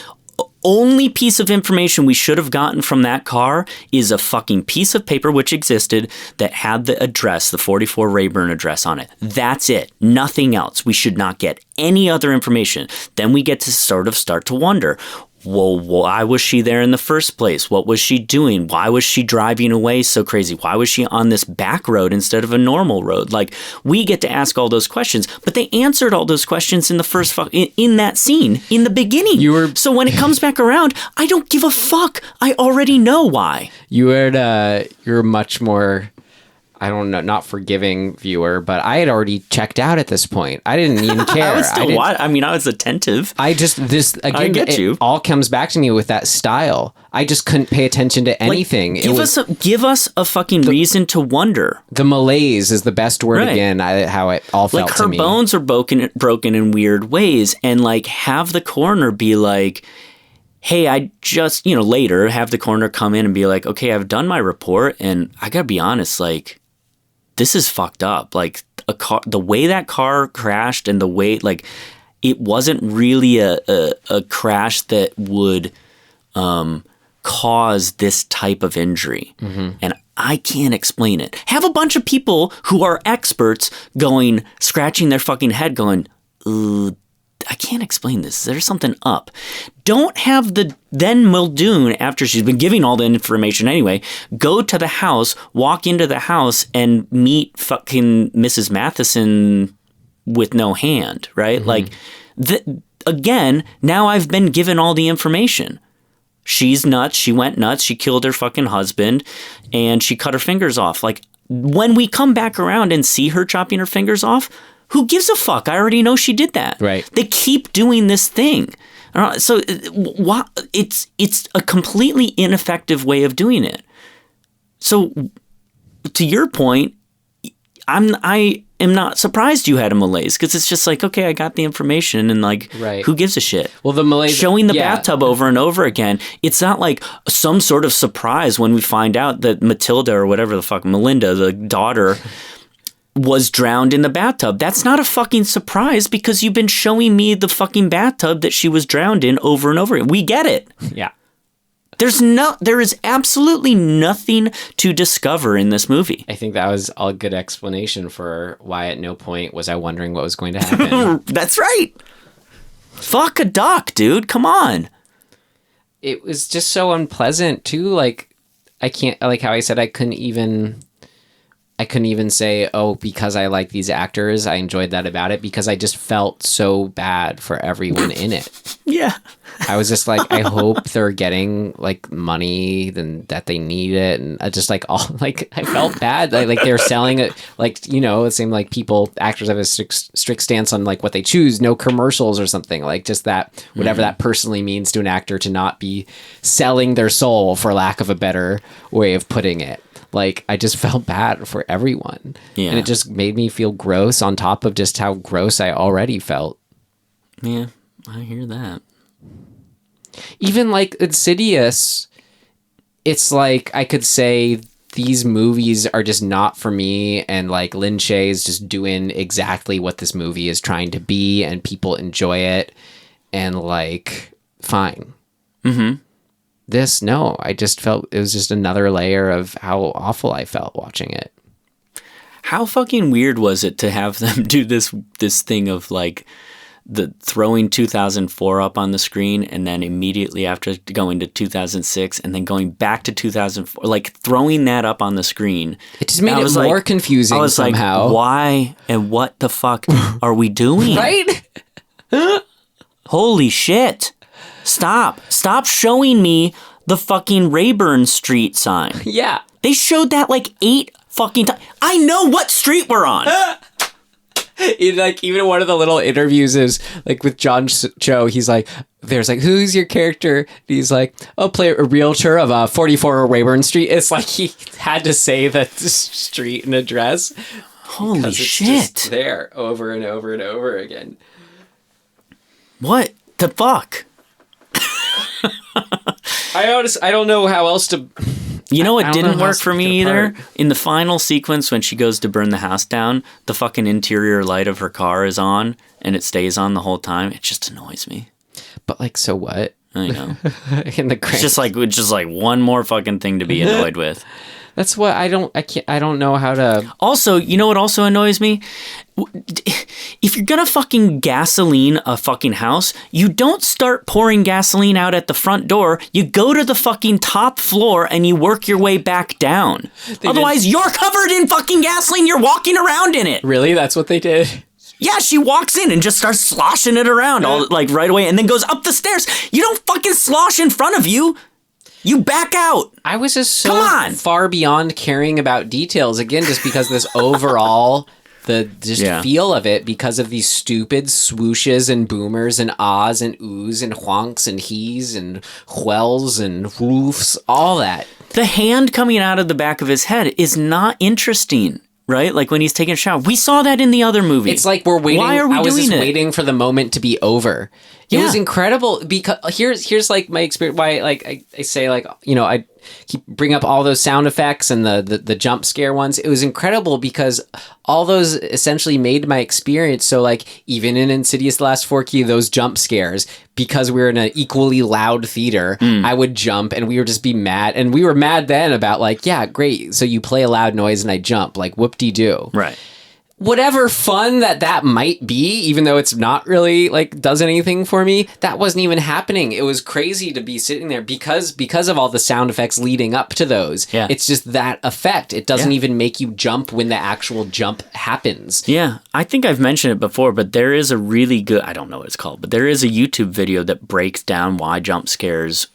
[SPEAKER 3] Only piece of information we should have gotten from that car is a fucking piece of paper which existed that had the address, the 44 Rayburn address on it. That's it. Nothing else. We should not get any other information. Then we get to sort of start to wonder, well, why was she there in the first place? What was she doing? Why was she driving away so crazy? Why was she on this back road instead of a normal road? Like, we get to ask all those questions, but they answered all those questions in the first in that scene in the beginning. So when it comes back around, I don't give a fuck. I already know why.
[SPEAKER 2] You're much more, I don't know, not forgiving viewer, but I had already checked out at this point. I didn't even care.
[SPEAKER 3] I was still I was attentive.
[SPEAKER 2] I get
[SPEAKER 3] you.
[SPEAKER 2] It all comes back to me with that style. I just couldn't pay attention to anything.
[SPEAKER 3] Like, give us a fucking reason to wonder.
[SPEAKER 2] The malaise is the best word again. How it all felt to me.
[SPEAKER 3] Like, her bones are broken in weird ways, and like, have the coroner be like, hey, I just, later have the coroner come in and be like, okay, I've done my report, and I gotta be honest, like, this is fucked up. Like, the way that car crashed, and the way, like, it wasn't really a crash that would cause this type of injury. Mm-hmm. And I can't explain it. Have a bunch of people who are experts scratching their fucking head going, I can't explain this. Is there something up? Don't have then Muldoon, after she's been giving all the information anyway, go to the house, walk into the house, and meet fucking Mrs. Matheson with no hand, right? Mm-hmm. Like, again, now I've been given all the information. She's nuts. She went nuts. She killed her fucking husband, and she cut her fingers off. Like, when we come back around and see her chopping her fingers off, who gives a fuck? I already know she did that.
[SPEAKER 2] Right.
[SPEAKER 3] They keep doing this thing. So it's a completely ineffective way of doing it. So to your point, I am not surprised you had a malaise, because it's just like, okay, I got the information, and like, who gives a shit?
[SPEAKER 2] Well, the malaise,
[SPEAKER 3] showing the bathtub over and over again. It's not like some sort of surprise when we find out that Matilda, or whatever the fuck, Melinda, the daughter, was drowned in the bathtub. That's not a fucking surprise, because you've been showing me the fucking bathtub that she was drowned in over and over again. We get it.
[SPEAKER 2] Yeah.
[SPEAKER 3] There is absolutely nothing to discover in this movie.
[SPEAKER 2] I think that was a good explanation for why at no point was I wondering what was going to happen.
[SPEAKER 3] That's right. Fuck a duck, dude. Come on.
[SPEAKER 2] It was just so unpleasant too. Like, I can't, like how I said, I couldn't even say, oh, because I like these actors, I enjoyed that about it, because I just felt so bad for everyone in it.
[SPEAKER 3] Yeah.
[SPEAKER 2] I was just like, I hope they're getting like money that they need it. And I just like, all like, I felt bad. Like they're selling it. Like, it seemed like actors have a strict stance on like what they choose, no commercials or something, like just that, whatever that personally means to an actor, to not be selling their soul, for lack of a better way of putting it. Like, I just felt bad for everyone. Yeah. And it just made me feel gross on top of just how gross I already felt.
[SPEAKER 3] Yeah, I hear that.
[SPEAKER 2] Even like Insidious, it's like I could say these movies are just not for me, and like Lin Shaye is just doing exactly what this movie is trying to be, and people enjoy it, and like, fine. Mm-hmm. This, no, I just felt it was just another layer of how awful I felt watching it.
[SPEAKER 3] How fucking weird was it to have them do this thing of like the throwing 2004 up on the screen, and then immediately after going to 2006, and then going back to 2004, like throwing that up on the screen.
[SPEAKER 2] It just made it more confusing.
[SPEAKER 3] I was
[SPEAKER 2] somehow.
[SPEAKER 3] Like, why and what the fuck are we doing?
[SPEAKER 2] Right?
[SPEAKER 3] Holy shit. Stop showing me the fucking Rayburn Street sign.
[SPEAKER 2] Yeah.
[SPEAKER 3] They showed that like 8 fucking times. I know what street we're on.
[SPEAKER 2] Even one of the little interviews is like with John Cho, he's like, there's like, who's your character? And he's like, oh, play a realtor of 44 Rayburn Street. It's like he had to say that street and address.
[SPEAKER 3] Holy shit.
[SPEAKER 2] Just there over and over and over again.
[SPEAKER 3] What the fuck?
[SPEAKER 2] I don't know how else to.
[SPEAKER 3] You know what didn't work for me either? In the final sequence when she goes to burn the house down, the fucking interior light of her car is on, and it stays on the whole time. It just annoys me.
[SPEAKER 2] But like, so what?
[SPEAKER 3] I know.
[SPEAKER 2] In the
[SPEAKER 3] it's just like one more fucking thing to be annoyed with.
[SPEAKER 2] That's what I don't know how to.
[SPEAKER 3] Also, you know what also annoys me? If you're gonna fucking gasoline a fucking house, you don't start pouring gasoline out at the front door. You go to the fucking top floor and you work your way back down. Otherwise, you're covered in fucking gasoline. You're walking around in it.
[SPEAKER 2] Really? That's what they did?
[SPEAKER 3] Yeah, she walks in and just starts sloshing it around all like right away and then goes up the stairs. You don't fucking slosh in front of you. You back out.
[SPEAKER 2] I was just so far beyond caring about details. Again, just because this overall, feel of it, because of these stupid swooshes and boomers and ahs and oohs and honks and he's and whells and roofs, all that.
[SPEAKER 3] The hand coming out of the back of his head is not interesting. Right? Like when he's taking a shower. We saw that in the other movie.
[SPEAKER 2] It's like we're waiting.
[SPEAKER 3] Why are we
[SPEAKER 2] I was
[SPEAKER 3] doing
[SPEAKER 2] just
[SPEAKER 3] it?
[SPEAKER 2] waiting for the moment to be over. It was incredible because here's like my experience. Why like I say like, you know, I keep bring up all those sound effects and the jump scare ones. It was incredible because all those essentially made my experience. So like even in Insidious: The Last Forky, those jump scares, because we were in an equally loud theater, I would jump and we would just be mad. And we were mad then about like, yeah, great. So you play a loud noise and I jump, like whoop-de-doo.
[SPEAKER 3] Right.
[SPEAKER 2] Whatever fun that might be, even though it's not really like does anything for me, that wasn't even happening. It was crazy to be sitting there because of all the sound effects leading up to those.
[SPEAKER 3] Yeah.
[SPEAKER 2] It's just that effect. It doesn't even make you jump when the actual jump happens.
[SPEAKER 3] Yeah, I think I've mentioned it before, but there is a really good, I don't know what it's called, but there is a YouTube video that breaks down why jump scares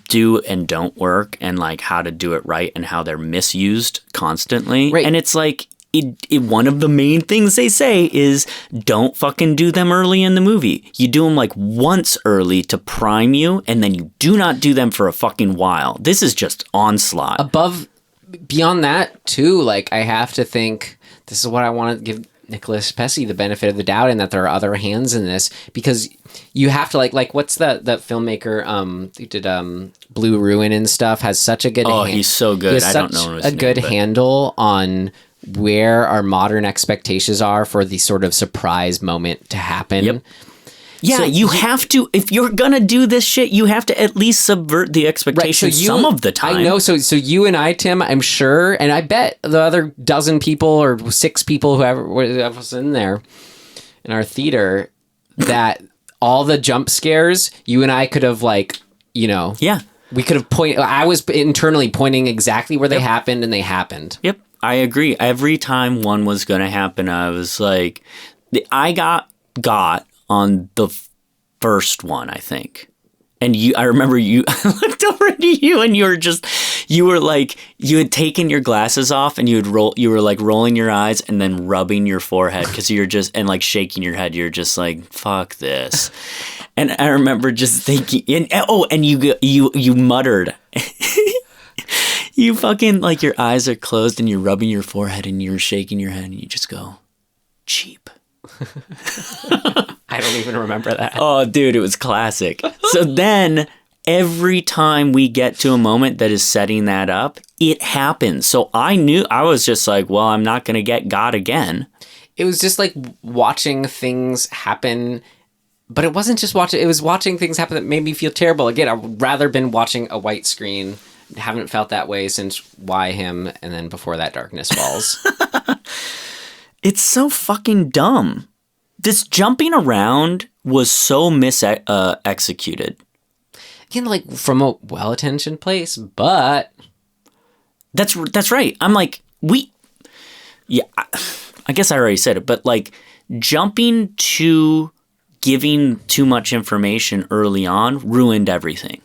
[SPEAKER 3] do and don't work and like how to do it right and how they're misused constantly.
[SPEAKER 2] Right.
[SPEAKER 3] And it's like, one of the main things they say is don't fucking do them early in the movie. You do them like once early to prime you, and then you do not do them for a fucking while. This is just onslaught.
[SPEAKER 2] Beyond that, too, like I have to think this is what I want to give Nicolas Pesce the benefit of the doubt, and that there are other hands in this, because you have to like what's that filmmaker who did Blue Ruin and stuff, has such a good
[SPEAKER 3] he's so good. I don't know his name,
[SPEAKER 2] good handle on where our modern expectations are for the sort of surprise moment to happen.
[SPEAKER 3] Yep. Yeah, so you have to, if you're gonna do this shit, you have to at least subvert the expectations some of the time.
[SPEAKER 2] I know, so you and I, Tim, I'm sure, and I bet the other dozen people or 6 people, whoever was in there, in our theater, that all the jump scares, you and I could have like, you know...
[SPEAKER 3] Yeah.
[SPEAKER 2] We could have I was internally pointing exactly where they happened, and they happened.
[SPEAKER 3] Yep. I agree. Every time one was going to happen, I was like, I got on the first one, I think. And I remember I looked over at you and you were like, you had taken your glasses off and you were like rolling your eyes and then rubbing your forehead because you're just, and like shaking your head. You're just like, fuck this. And I remember just thinking, and you muttered, you fucking, like, your eyes are closed and you're rubbing your forehead and you're shaking your head and you just go, cheap.
[SPEAKER 2] I don't even remember that.
[SPEAKER 3] Oh, dude, it was classic. So then every time we get to a moment that is setting that up, it happens. So I was just like, well, I'm not going to get God again.
[SPEAKER 2] It was just like watching things happen. But it wasn't just watching. It was watching things happen that made me feel terrible. Again, I'd rather been watching a white screen. Haven't felt that way since Why Him, and then before that, Darkness Falls.
[SPEAKER 3] It's so fucking dumb. This jumping around was so executed.
[SPEAKER 2] Again, like from a well-attentioned place, but
[SPEAKER 3] that's right. I'm like, I guess I already said it, but like jumping to giving too much information early on ruined everything.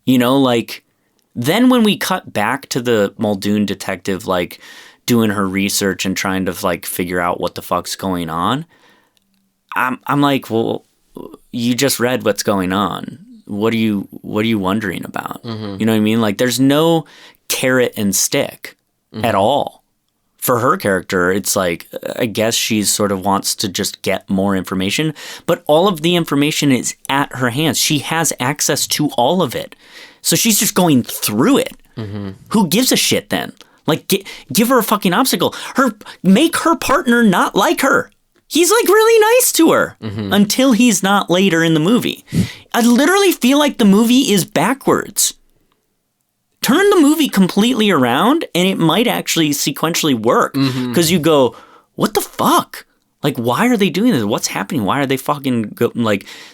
[SPEAKER 3] You know, like, then when we cut back to the Muldoon detective, like, doing her research and trying to, like, figure out what the fuck's going on, I'm like, well, you just read what's going on. What are you wondering about? Mm-hmm. You know what I mean? Like, there's no carrot and stick at all. For her character, it's like, I guess she sort of wants to just get more information, but all of the information is at her hands. She has access to all of it. So she's just going through it. Mm-hmm. Who gives a shit then? Like, give her a fucking obstacle. Make her partner not like her. He's like really nice to her until he's not later in the movie. I literally feel like the movie is backwards. turn the movie completely around and it might actually sequentially work. Because you go, what the fuck? Like, why are they doing this? What's happening? Why are they fucking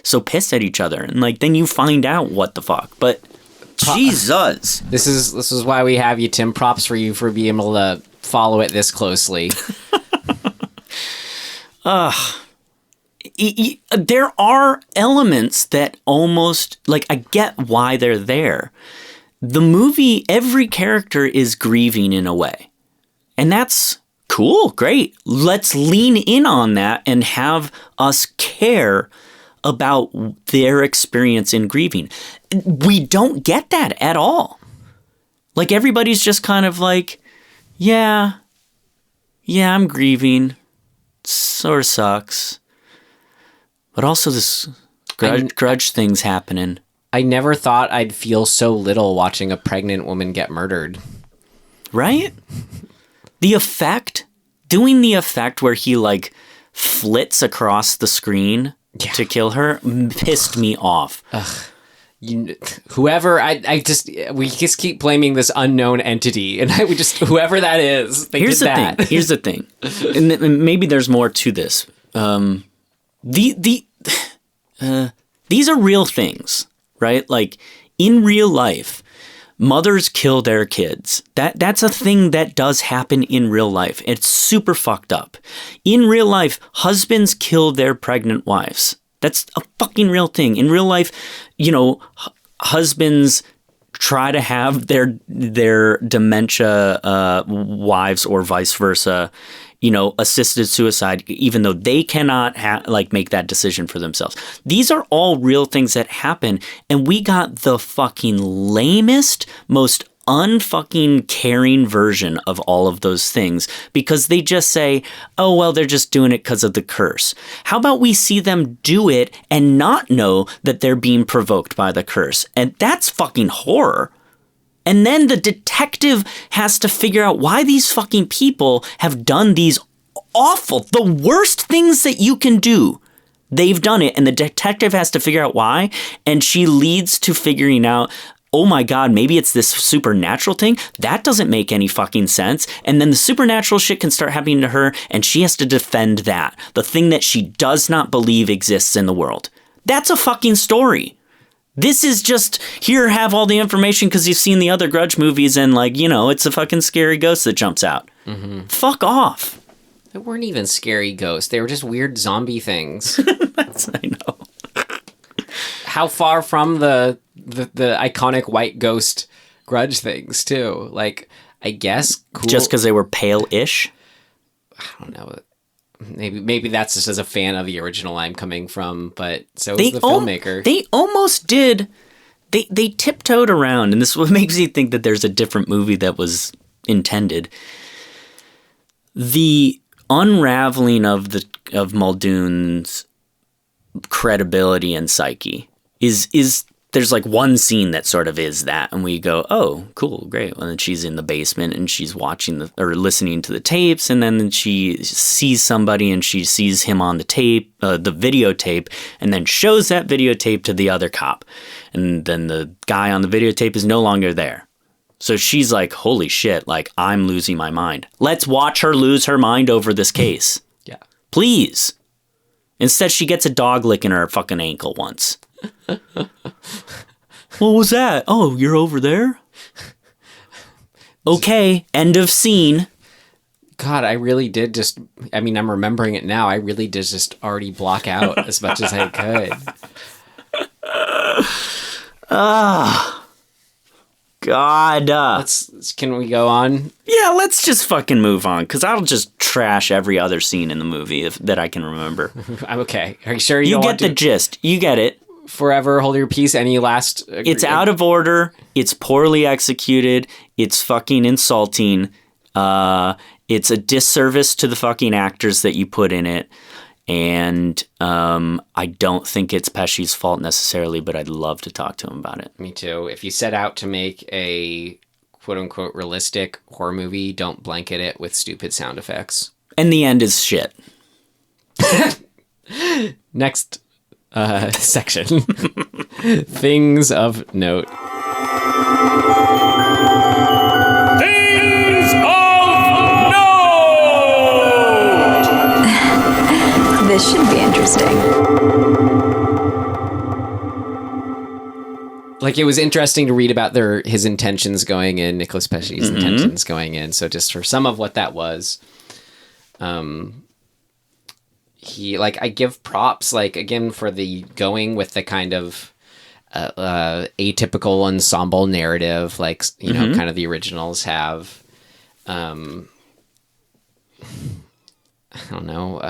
[SPEAKER 3] so pissed at each other? And like, then you find out what the fuck. But Jesus,
[SPEAKER 2] this is why we have you, Tim. Props for you for being able to follow it this closely.
[SPEAKER 3] There are elements that almost, like, I get why they're there. The movie, every character is grieving in a way. And that's cool, great. Let's lean in on that and have us care about their experience in grieving. We don't get that at all. Like, everybody's just kind of like, yeah, I'm grieving. Sort of sucks. But also this grudge thing's happening.
[SPEAKER 2] I never thought I'd feel so little watching a pregnant woman get murdered.
[SPEAKER 3] Right? The effect, doing the effect where he like flits across the screen to kill her pissed me off.
[SPEAKER 2] We just keep blaming this unknown entity, and whoever that is, Here's
[SPEAKER 3] the thing. And maybe there's more to this. These are real things, right? Like, in real life, mothers kill their kids. That's a thing that does happen in real life. It's super fucked up. In real life, husbands kill their pregnant wives. That's a fucking real thing. In real life, husbands try to have their dementia wives or vice versa, assisted suicide, even though they cannot make that decision for themselves. These are all real things that happen, and we got the fucking lamest, most unfucking caring version of all of those things because they just say, oh, well, they're just doing it because of the curse. How about we see them do it and not know that they're being provoked by the curse? And that's fucking horror. And then the detective has to figure out why these fucking people have done these awful, the worst things that you can do. They've done it, and the detective has to figure out why, and she leads to figuring out, oh my God, maybe it's this supernatural thing? That doesn't make any fucking sense. And then the supernatural shit can start happening to her, and she has to defend that. The thing that she does not believe exists in the world. That's a fucking story. This is just, here, have all the information because you've seen the other Grudge movies and, it's a fucking scary ghost that jumps out. Mm-hmm. Fuck off.
[SPEAKER 2] They weren't even scary ghosts. They were just weird zombie things.
[SPEAKER 3] I know.
[SPEAKER 2] How far from the iconic white ghost Grudge things, too. Like, I guess cool.
[SPEAKER 3] Just because they were pale-ish?
[SPEAKER 2] I don't know. Maybe that's just as a fan of the original I'm coming from, but so is the filmmaker.
[SPEAKER 3] They almost did. They tiptoed around, and this is what makes me think that there's a different movie that was intended. The unraveling of Muldoon's credibility and psyche is there's like one scene that sort of is that, and we go, oh, cool, great. And then she's in the basement and she's watching or listening to the tapes, and then she sees somebody and she sees him on the tape, the videotape, and then shows that videotape to the other cop. And then the guy on the videotape is no longer there. So she's like, holy shit, like, I'm losing my mind. Let's watch her lose her mind over this case.
[SPEAKER 2] Yeah.
[SPEAKER 3] Please. Instead, she gets a dog licking her fucking ankle once. What was that? Oh, you're over there? Okay, end of scene.
[SPEAKER 2] God, I really did I'm remembering it now. I really did just already block out as much as I could.
[SPEAKER 3] God.
[SPEAKER 2] Can we go on?
[SPEAKER 3] Yeah, let's just fucking move on, because I'll just trash every other scene in the movie that I can remember.
[SPEAKER 2] I'm okay. Are you sure
[SPEAKER 3] you get the gist? You get it.
[SPEAKER 2] Forever hold your peace. Any last...
[SPEAKER 3] It's out of order. It's poorly executed. It's fucking insulting. It's a disservice to the fucking actors that you put in it. And I don't think it's Pesce's fault necessarily, but I'd love to talk to him about it.
[SPEAKER 2] Me too. If you set out to make a quote-unquote realistic horror movie, don't blanket it with stupid sound effects.
[SPEAKER 3] And the end is shit.
[SPEAKER 2] Next section. Things of note.
[SPEAKER 10] Things of note!
[SPEAKER 11] This should be interesting.
[SPEAKER 2] Like, it was interesting to read about his intentions going in, Nicolas Pesce's intentions going in. So just for some of what that was, he, like, I give props, like, again, for the going with the kind of atypical ensemble narrative, like, you know, kind of the originals have. I don't know.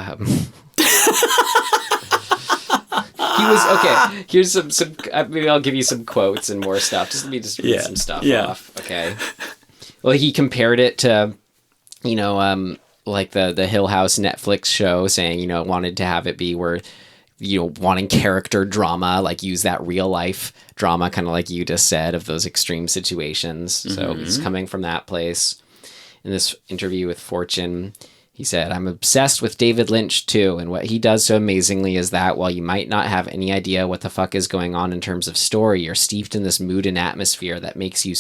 [SPEAKER 2] He was okay. Here's some. Maybe I'll give you some quotes and more stuff. Just let me read some stuff off. Okay. Well, he compared it to, you know, like the Hill House Netflix show, saying, you know, wanted to have it be where, you know, wanting character drama, like use that real life drama, kind of like you just said, of those extreme situations. So he's coming from that place. In this interview with Fortune, he said, "I'm obsessed with David Lynch too, and what he does so amazingly is that while you might not have any idea what the fuck is going on in terms of story, you're steeped in this mood and atmosphere that makes you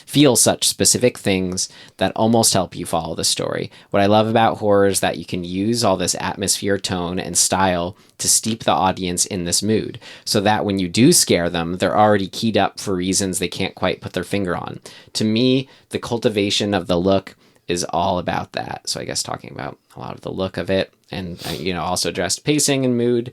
[SPEAKER 2] feel such specific things that almost help you follow the story. What I love about horror is that you can use all this atmosphere, tone, and style to steep the audience in this mood, so that when you do scare them, they're already keyed up for reasons they can't quite put their finger on. To me, the cultivation of the look is all about that." So I guess talking about a lot of the look of it, and, you know, also addressed pacing and mood.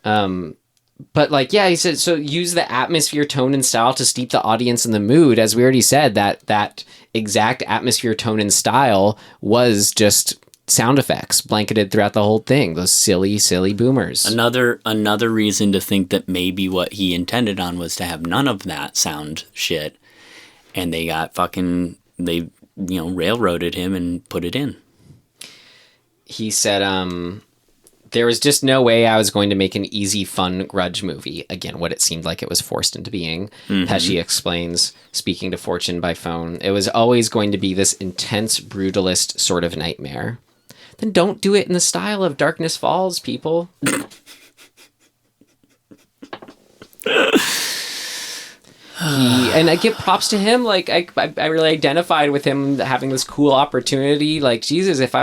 [SPEAKER 2] But, like, yeah, he said, so use the atmosphere, tone, and style to steep the audience in the mood. As we already said, that exact atmosphere, tone, and style was just sound effects blanketed throughout the whole thing. Those silly boomers. Another
[SPEAKER 3] reason to think that maybe what he intended on was to have none of that sound shit, and they railroaded him and put it in.
[SPEAKER 2] He said, there was just no way I was going to make an easy, fun Grudge movie. Again, what it seemed like it was forced into being. Pesce explains, speaking to Fortune by phone, "It was always going to be this intense, brutalist sort of nightmare." Then don't do it in the style of Darkness Falls, people. And I give props to him. Like, I really identified with him having this cool opportunity. Like, Jesus, if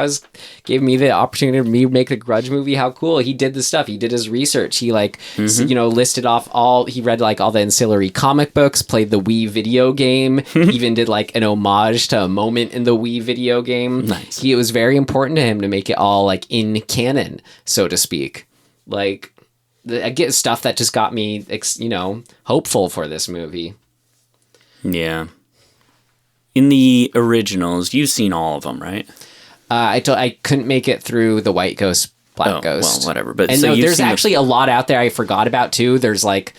[SPEAKER 2] gave me the opportunity to make the Grudge movie, how cool. He did the stuff. He did his research. He, like, you know, listed off he read, like, all the ancillary comic books, played the Wii video game, even did, like, an homage to a moment in the Wii video game.
[SPEAKER 3] Nice.
[SPEAKER 2] It was very important to him to make it all, like, in canon, so to speak. Like, I get stuff that just got me, you know, hopeful for this movie.
[SPEAKER 3] Yeah. In the originals, you've seen all of them, right?
[SPEAKER 2] I couldn't make it through the White Ghost, Black Ghost.
[SPEAKER 3] Well, whatever. But
[SPEAKER 2] and
[SPEAKER 3] so
[SPEAKER 2] no, there's actually a lot out there I forgot about too. There's like,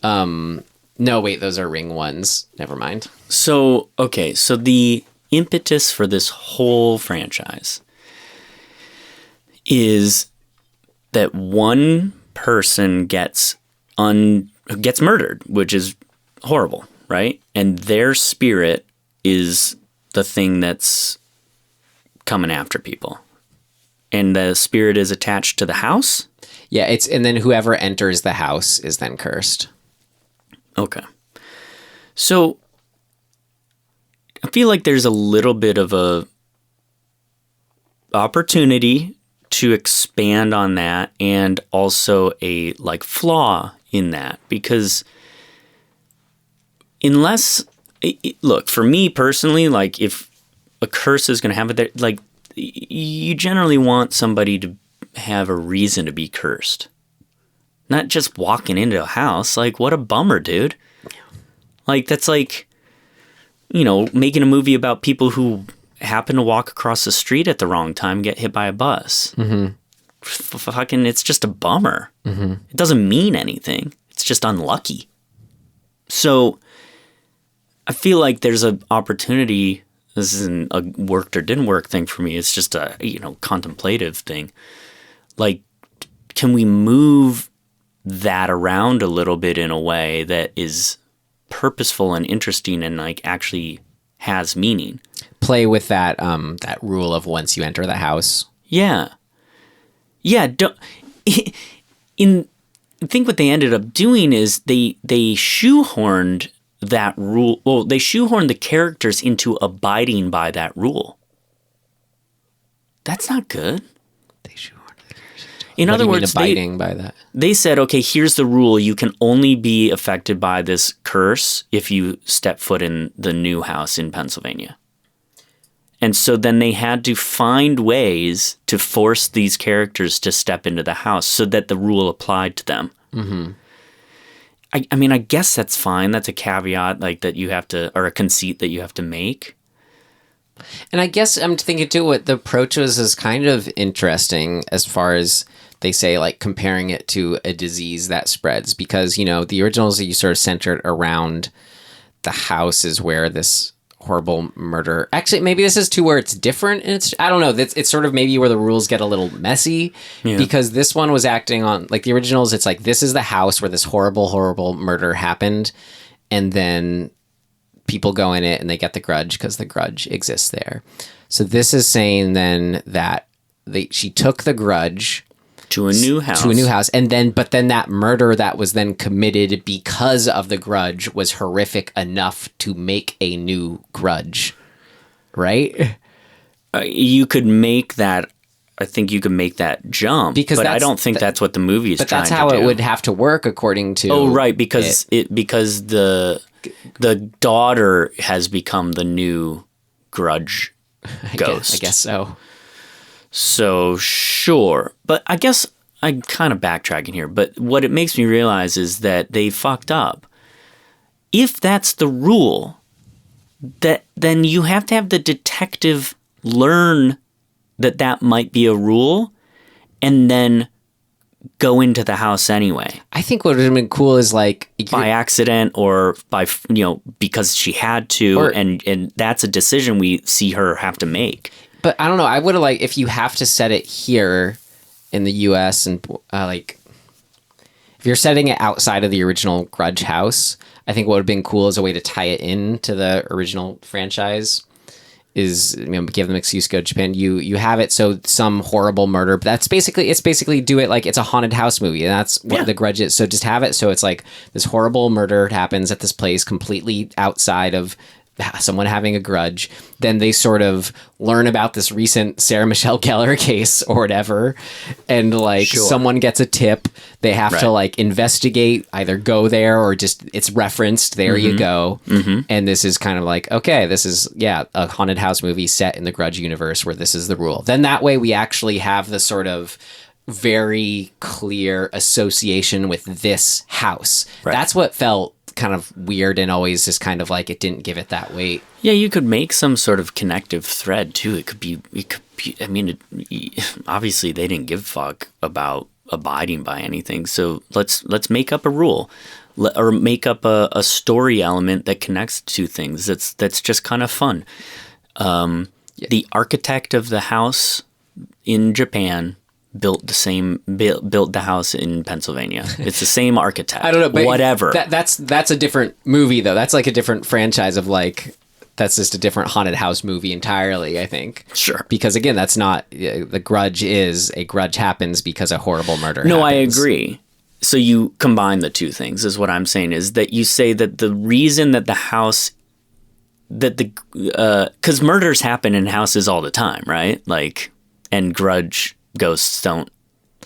[SPEAKER 2] no, wait, those are Ring ones. Never mind.
[SPEAKER 3] So, okay. So the impetus for this whole franchise is that one person gets murdered, which is horrible, right? And their spirit is the thing that's coming after people. And the spirit is attached to the house?
[SPEAKER 2] Yeah, and then whoever enters the house is then cursed.
[SPEAKER 3] Okay. So I feel like there's a little bit of a opportunity to expand on that, and also a like flaw in that, because unless look, for me personally, like if a curse is going to have it there, like you generally want somebody to have a reason to be cursed, not just walking into a house. Like, what a bummer, dude. Like, that's like, you know, making a movie about people who happen to walk across the street at the wrong time, get hit by a bus.
[SPEAKER 2] Mm-hmm.
[SPEAKER 3] Fucking, it's just a bummer.
[SPEAKER 2] Mm-hmm.
[SPEAKER 3] It doesn't mean anything. It's just unlucky. So I feel like there's an opportunity. This isn't a worked or didn't work thing for me. It's just a, you know, contemplative thing. Like, can we move that around a little bit in a way that is purposeful and interesting and like actually has meaning?
[SPEAKER 2] Play with that that rule of once you enter the house.
[SPEAKER 3] Yeah. Yeah. I think what they ended up doing is they shoehorned that rule. Well, they shoehorn the characters into abiding by that rule. That's not good.
[SPEAKER 2] They shoehorn the characters.
[SPEAKER 3] In other words,
[SPEAKER 2] abiding by that.
[SPEAKER 3] They said, okay, here's the rule. You can only be affected by this curse if you step foot in the new house in Pennsylvania. And so then they had to find ways to force these characters to step into the house so that the rule applied to them. Mm-hmm. I mean, I guess that's fine. That's a caveat, like that you have to, or a conceit that you have to make.
[SPEAKER 2] And I guess I'm thinking too, what the approach was is kind of interesting as far as they say, like comparing it to a disease that spreads, because, you know, the originals that you sort of centered around the house is where this horrible murder. Actually, maybe this is too where it's different. And I don't know. It's sort of maybe where the rules get a little messy because this one was acting on like the originals. It's like, this is the house where this horrible, horrible murder happened. And then people go in it and they get the grudge because the grudge exists there. So this is saying then that she took the grudge
[SPEAKER 3] to a new house.
[SPEAKER 2] And then, but then that murder that was then committed because of the grudge was horrific enough to make a new grudge, right?
[SPEAKER 3] You could make that. I think you could make that jump, but I don't think that's what the movie is trying to do. But that's how it
[SPEAKER 2] would have to work according to.
[SPEAKER 3] Oh, right, because because the daughter has become the new grudge ghost.
[SPEAKER 2] I guess so.
[SPEAKER 3] So, sure. But I guess I'm kind of backtracking here. But what it makes me realize is that they fucked up. If that's the rule, then you have to have the detective learn that might be a rule and then go into the house anyway.
[SPEAKER 2] I think what would have been cool is like...
[SPEAKER 3] by accident or by, because she had to. And that's a decision we see her have to make.
[SPEAKER 2] But I don't know. I would have like if you have to set it here in the U.S. and like if you're setting it outside of the original Grudge house, I think what would have been cool as a way to tie it in to the original franchise is give them an excuse to go to Japan. You have it so some horrible murder, but it's basically do it like it's a haunted house movie, and that's what the Grudge is. So just have it so it's like this horrible murder happens at this place completely outside of someone having a grudge. Then they sort of learn about this recent Sarah Michelle Gellar case or whatever, and like someone gets a tip, they have to like investigate, either go there or just it's referenced, there you go. And this is kind of like, okay, this is a haunted house movie set in the Grudge universe where this is the rule. Then that way we actually have the sort of very clear association with this house. That's what felt kind of weird and always just kind of like it didn't give it that weight.
[SPEAKER 3] Yeah, you could make some sort of connective thread too. It could be I mean, obviously they didn't give a fuck about abiding by anything. So let's make up a rule or make up a story element that connects to things. That's just kind of fun. The architect of the house in Japan built the house in Pennsylvania. It's the same architect.
[SPEAKER 2] I don't know, but
[SPEAKER 3] whatever.
[SPEAKER 2] That's a different movie though. That's like a different franchise of like that's just a different haunted house movie entirely, I think.
[SPEAKER 3] Sure.
[SPEAKER 2] Because again, that's not the Grudge is a grudge happens because a horrible murder happens.
[SPEAKER 3] I agree. So you combine the two things is what I'm saying, is that you say that the reason that the house because murders happen in houses all the time, right? Like, and grudge ghosts don't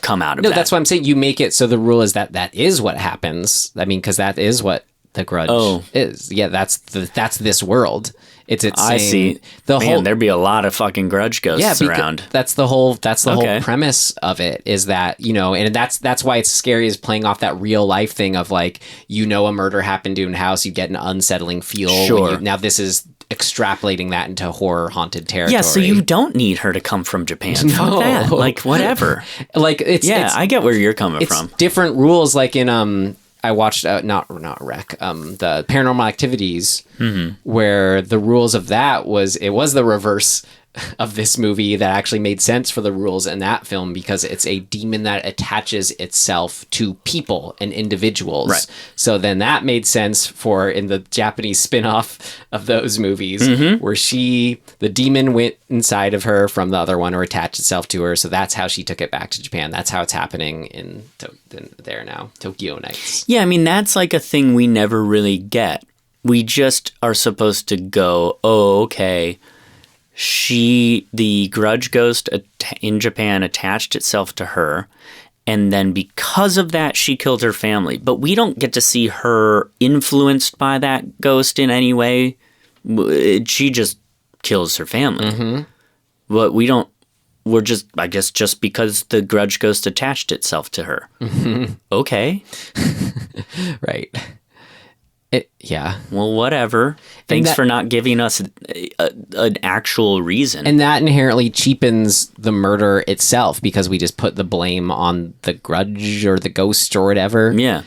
[SPEAKER 3] come out of that.
[SPEAKER 2] No, that's why I'm saying you make it so the rule is that is what happens. I mean, because that is what the Grudge is. Yeah, that's this world. It's
[SPEAKER 3] I see. There'd be a lot of fucking grudge ghosts around.
[SPEAKER 2] That's the whole whole premise of it, is that, and that's why it's scary, is playing off that real life thing of like, a murder happened to a house, you get an unsettling feel.
[SPEAKER 3] Sure.
[SPEAKER 2] Now this is extrapolating that into horror haunted territory.
[SPEAKER 3] Yeah, so you don't need her to come from Japan.
[SPEAKER 2] No.
[SPEAKER 3] Fuck that. Like, whatever.
[SPEAKER 2] Like
[SPEAKER 3] I get where you're coming from.
[SPEAKER 2] Different rules, like in I watched not Rec, the Paranormal Activities, where the rules of that was the reverse of this movie that actually made sense for the rules in that film, because it's a demon that attaches itself to people and individuals.
[SPEAKER 3] Right.
[SPEAKER 2] So then that made sense for in the Japanese spin-off of those movies, where the demon went inside of her from the other one or attached itself to her. So that's how she took it back to Japan. That's how it's happening in there now, Tokyo Nights.
[SPEAKER 3] Yeah, I mean, that's like a thing we never really get. we just are supposed to go, oh, okay, the Grudge ghost in Japan attached itself to her, and then because of that, she killed her family. But we don't get to see her influenced by that ghost in any way. She just kills her family. But we're just, I guess, just because the Grudge ghost attached itself to her. Okay.
[SPEAKER 2] Right. Yeah.
[SPEAKER 3] Well, whatever. Thanks for not giving us an actual reason.
[SPEAKER 2] And that inherently cheapens the murder itself because we just put the blame on the Grudge or the ghost or whatever.
[SPEAKER 3] Yeah.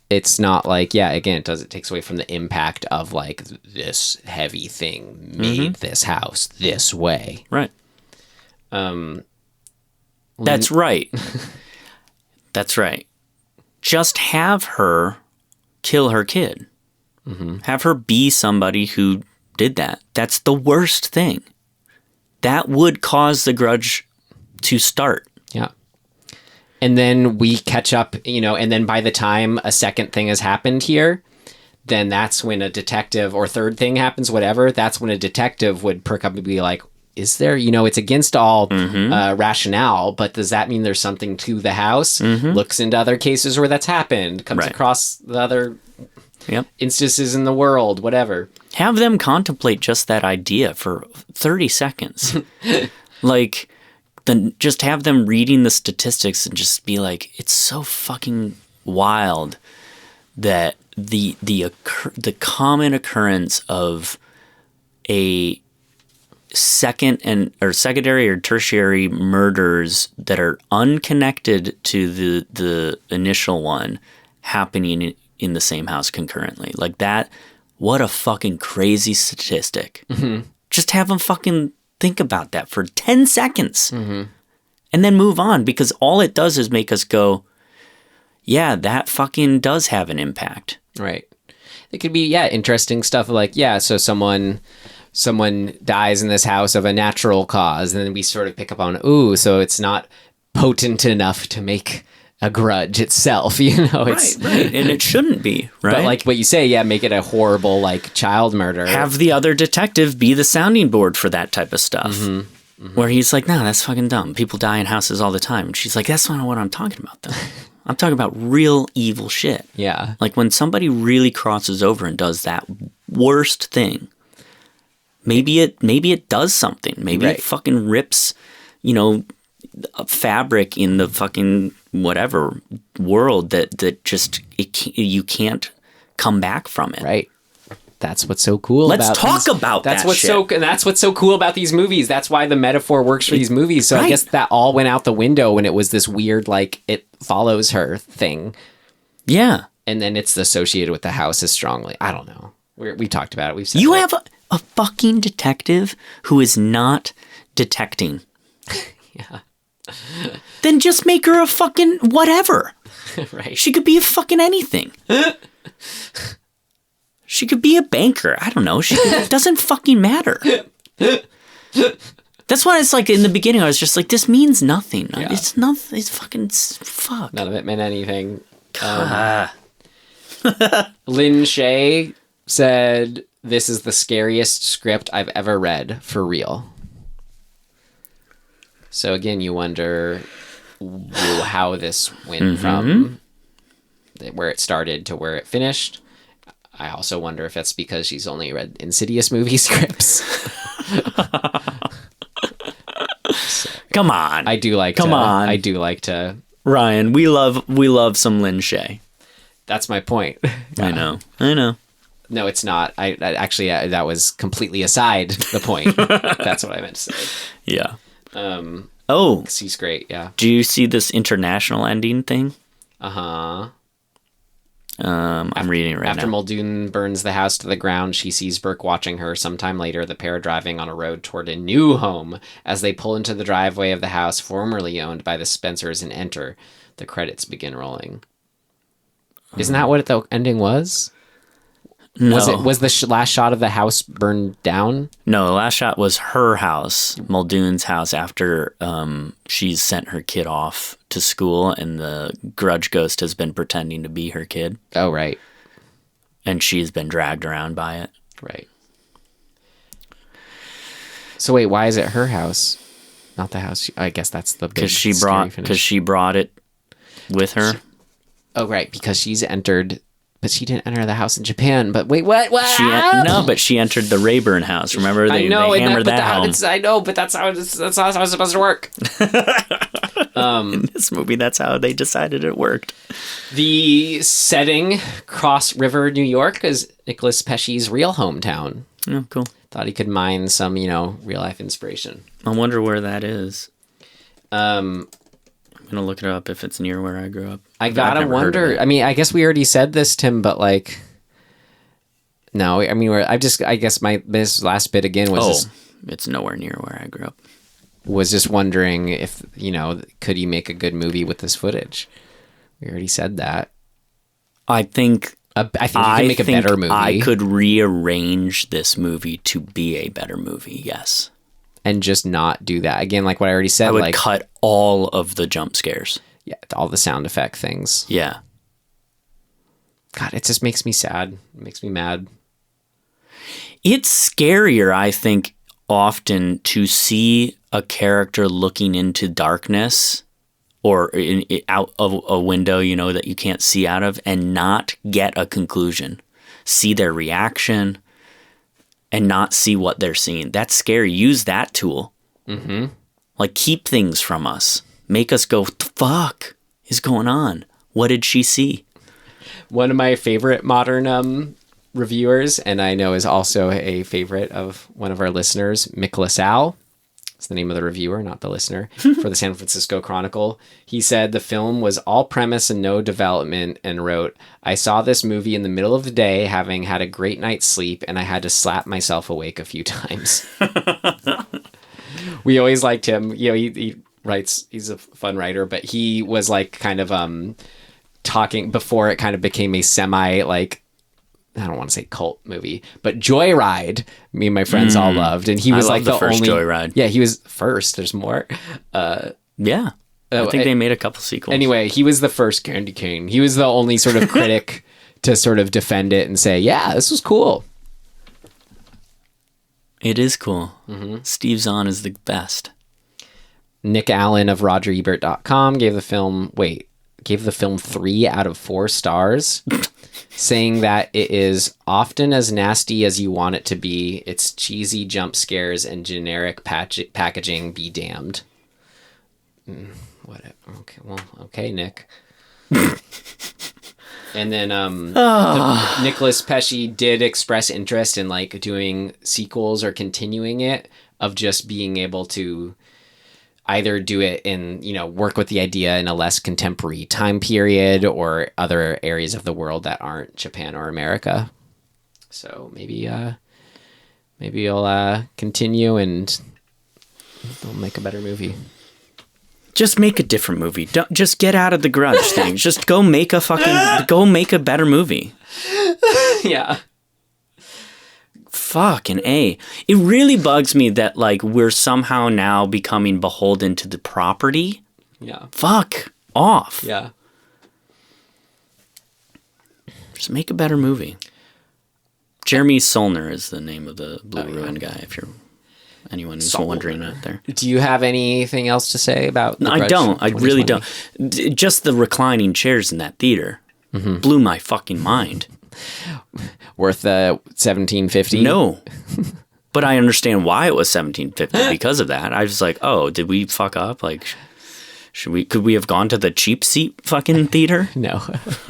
[SPEAKER 2] It's not like, yeah, again, it takes away from the impact of like this heavy thing made this house this way.
[SPEAKER 3] Right. That's right. That's right. Just have her kill her kid. Have her be somebody who did that. That's the worst thing. That would cause the Grudge to start.
[SPEAKER 2] Yeah. And then we catch up, and then by the time a second thing has happened here, then that's when a detective or third thing happens, whatever. That's when a detective would perk up and be like, is there, it's against all rationale, but does that mean there's something to the house? Looks into other cases where that's happened, comes across the other instances in the world, whatever.
[SPEAKER 3] Have them contemplate just that idea for 30 seconds. Like, then just have them reading the statistics and just be like, it's so fucking wild that the common occurrence of a secondary or tertiary murders that are unconnected to the initial one happening in the same house concurrently. Like that, what a fucking crazy statistic. Just have them fucking think about that for 10 seconds and then move on, because all it does is make us go, yeah, that fucking does have an impact.
[SPEAKER 2] Right. It could be, interesting stuff like, so someone dies in this house of a natural cause, and then we sort of pick up on, so it's not potent enough to make a grudge itself, it's
[SPEAKER 3] right. And it shouldn't be, right?
[SPEAKER 2] But like what you say, make it a horrible like child murder.
[SPEAKER 3] Have the other detective be the sounding board for that type of stuff. Where he's like, no, that's fucking dumb. People die in houses all the time. And she's like, that's not what I'm talking about, though. I'm talking about real evil shit.
[SPEAKER 2] Yeah.
[SPEAKER 3] Like when somebody really crosses over and does that worst thing, maybe it does something. Maybe it fucking rips, a fabric in the fucking whatever world that just you can't come back from it.
[SPEAKER 2] Right. That's what's so cool.
[SPEAKER 3] Let's talk about that.
[SPEAKER 2] That's what's so cool about these movies. That's why the metaphor works for these movies. So I guess that all went out the window when it was this weird, like, it follows her thing.
[SPEAKER 3] Yeah.
[SPEAKER 2] And then it's associated with the house as strongly. I don't know. We talked about it. We've said
[SPEAKER 3] you have a fucking detective who is not detecting.
[SPEAKER 2] Yeah.
[SPEAKER 3] Then just make her a fucking whatever.
[SPEAKER 2] Right.
[SPEAKER 3] She could be a fucking anything. She could be a banker. I don't know. It doesn't fucking matter. That's why it's like in the beginning I was just like, this means nothing. Yeah. It's nothing. It's fucking fuck.
[SPEAKER 2] None of it meant anything. Lin Shaye said, "This is the scariest script I've ever read, for real." So again, you wonder how this went from where it started to where it finished. I also wonder if that's because she's only read Insidious movie scripts.
[SPEAKER 3] Come on.
[SPEAKER 2] I do like to
[SPEAKER 3] Ryan, we love some Lin Shaye.
[SPEAKER 2] That's my point.
[SPEAKER 3] I know.
[SPEAKER 2] No, it's not. I actually that was completely aside the point. That's what I meant to say.
[SPEAKER 3] Yeah.
[SPEAKER 2] 'Cause he's great, yeah.
[SPEAKER 3] Do you see this international ending thing?
[SPEAKER 2] Uh-huh.
[SPEAKER 3] I'm reading it right now.
[SPEAKER 2] After Muldoon burns the house to the ground, she sees Burke watching her. Sometime later, the pair driving on a road toward a new home. As they pull into the driveway of the house formerly owned by the Spencers and enter, the credits begin rolling. Isn't that what the ending was?
[SPEAKER 3] No.
[SPEAKER 2] Was the last shot of the house burned down?
[SPEAKER 3] No, the last shot was her house, Muldoon's house, after she's sent her kid off to school and the Grudge ghost has been pretending to be her kid.
[SPEAKER 2] Oh, right.
[SPEAKER 3] and she's been dragged around by it.
[SPEAKER 2] Right. So wait, why is it her house, not the house? I guess that's the big
[SPEAKER 3] because she brought it with her.
[SPEAKER 2] Right, because she's entered, but she didn't enter the house in Japan. But wait, what?
[SPEAKER 3] But she entered the Rayburn house. Remember, they hammered that home.
[SPEAKER 2] I know, but that's how it's supposed to work.
[SPEAKER 3] In this movie, that's how they decided it worked.
[SPEAKER 2] The setting, Cross River, New York, is Nicolas Pesce's real hometown.
[SPEAKER 3] Oh, cool.
[SPEAKER 2] Thought he could mine some, real life inspiration.
[SPEAKER 3] I wonder where that is. I'm gonna look it up if it's near where I grew up.
[SPEAKER 2] I gotta wonder. I mean, I guess we already said this, Tim, but like, no. I mean, I guess this last bit again was.
[SPEAKER 3] It's nowhere near where I grew up.
[SPEAKER 2] Was just wondering if could he make a good movie with this footage? We already said that. I think he can make a better movie.
[SPEAKER 3] I could rearrange this movie to be a better movie. Yes.
[SPEAKER 2] And just not do that again, like what I already said.
[SPEAKER 3] I would cut all of the jump scares.
[SPEAKER 2] Yeah, all the sound effect things.
[SPEAKER 3] Yeah.
[SPEAKER 2] God, it just makes me sad. It makes me mad.
[SPEAKER 3] It's scarier, I think, often to see a character looking into darkness or out of a window, that you can't see out of, and not get a conclusion. See their reaction and not see what they're seeing. That's scary. Use that tool. Mm-hmm. Like, keep things from us. Make us go, what the fuck is going on? What did she see?
[SPEAKER 2] One of my favorite modern reviewers, and I know is also a favorite of one of our listeners, Nicolas. It's the name of the reviewer, not the listener, for the San Francisco Chronicle. He said the film was all premise and no development, and wrote, I saw this movie in the middle of the day, having had a great night's sleep, and I had to slap myself awake a few times. We always liked him. He writes, he's a fun writer, but he was like kind of talking before it kind of became a semi, like, I don't want to say cult movie, but Joyride, me and my friends all loved. And he was like the
[SPEAKER 3] first
[SPEAKER 2] only
[SPEAKER 3] Joyride.
[SPEAKER 2] Yeah, he was first. There's more.
[SPEAKER 3] Yeah. I think they made a couple sequels.
[SPEAKER 2] Anyway, he was the first candy cane. He was the only sort of critic to sort of defend it and say, yeah, this was cool.
[SPEAKER 3] It is cool. Mm-hmm. Steve Zahn is the best.
[SPEAKER 2] Nick Allen of RogerEbert.com gave the film 3 out of 4 stars. Saying that it is often as nasty as you want it to be. Its cheesy jump scares and generic packaging be damned. Whatever. Okay, Nick. And then Nicolas Pesce did express interest in like doing sequels or continuing it, of just being able to either do it in, work with the idea in a less contemporary time period or other areas of the world that aren't Japan or America. So maybe you'll continue and they'll make a better movie.
[SPEAKER 3] Just make a different movie. Don't just get out of the Grudge thing. Just go make a better movie.
[SPEAKER 2] Yeah.
[SPEAKER 3] Fucking A. It really bugs me that like we're somehow now becoming beholden to the property.
[SPEAKER 2] Yeah.
[SPEAKER 3] Fuck off.
[SPEAKER 2] Yeah.
[SPEAKER 3] Just make a better movie. Jeremy Solner is the name of the Blue Ruin guy, if anyone is wondering out there.
[SPEAKER 2] Do you have anything else to say about
[SPEAKER 3] No, I don't. I really don't. Just the reclining chairs in that theater blew my fucking mind.
[SPEAKER 2] Worth $17.50?
[SPEAKER 3] No. But I understand why it was $17.50 because of that. I was like, oh, did we fuck up? Like, could we have gone to the cheap seat fucking theater?
[SPEAKER 2] No.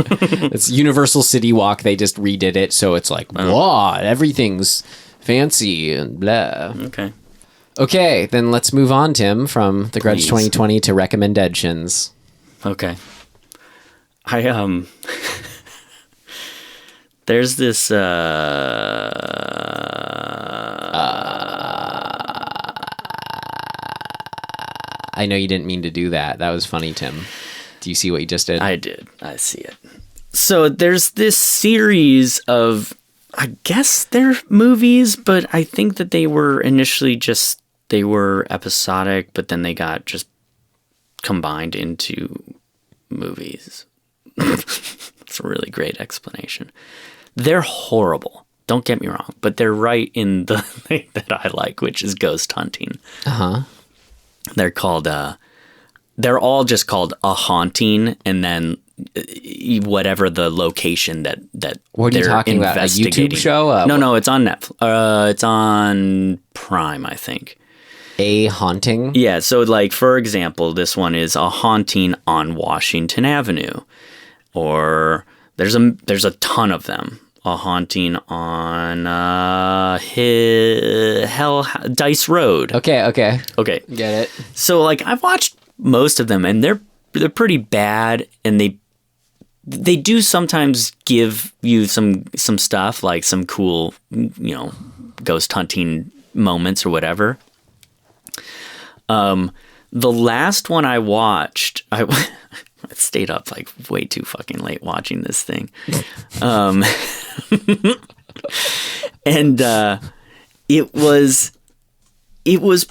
[SPEAKER 2] It's Universal CityWalk. They just redid it. So it's like, blah, everything's fancy and blah. Okay, then let's move on, Tim, from The Grudge 2020 to RecommenDEADtions.
[SPEAKER 3] Okay. There's this
[SPEAKER 2] I know you didn't mean to do that. That was funny, Tim. Do you see what you just did?
[SPEAKER 3] I did. I see it. So there's this series of, I guess they're movies, but I think that they were initially they were episodic, but then they got just combined into movies. It's a really great explanation. They're horrible. Don't get me wrong, but they're right in the thing that I like, which is ghost hunting. They're called they're all just called a haunting, and then whatever the location that
[SPEAKER 2] what are you
[SPEAKER 3] they're
[SPEAKER 2] talking about? A YouTube show?
[SPEAKER 3] No, it's on Netflix. It's on Prime, I think.
[SPEAKER 2] A haunting?
[SPEAKER 3] Yeah, so like for example, this one is a haunting on Washington Avenue, or there's a ton of them. A haunting on Dice Road.
[SPEAKER 2] Okay.
[SPEAKER 3] Get
[SPEAKER 2] it.
[SPEAKER 3] So like I've watched most of them, and they're pretty bad, and they do sometimes give you some stuff, like some cool, ghost hunting moments or whatever. The last one I watched, I stayed up like way too fucking late watching this thing. And it was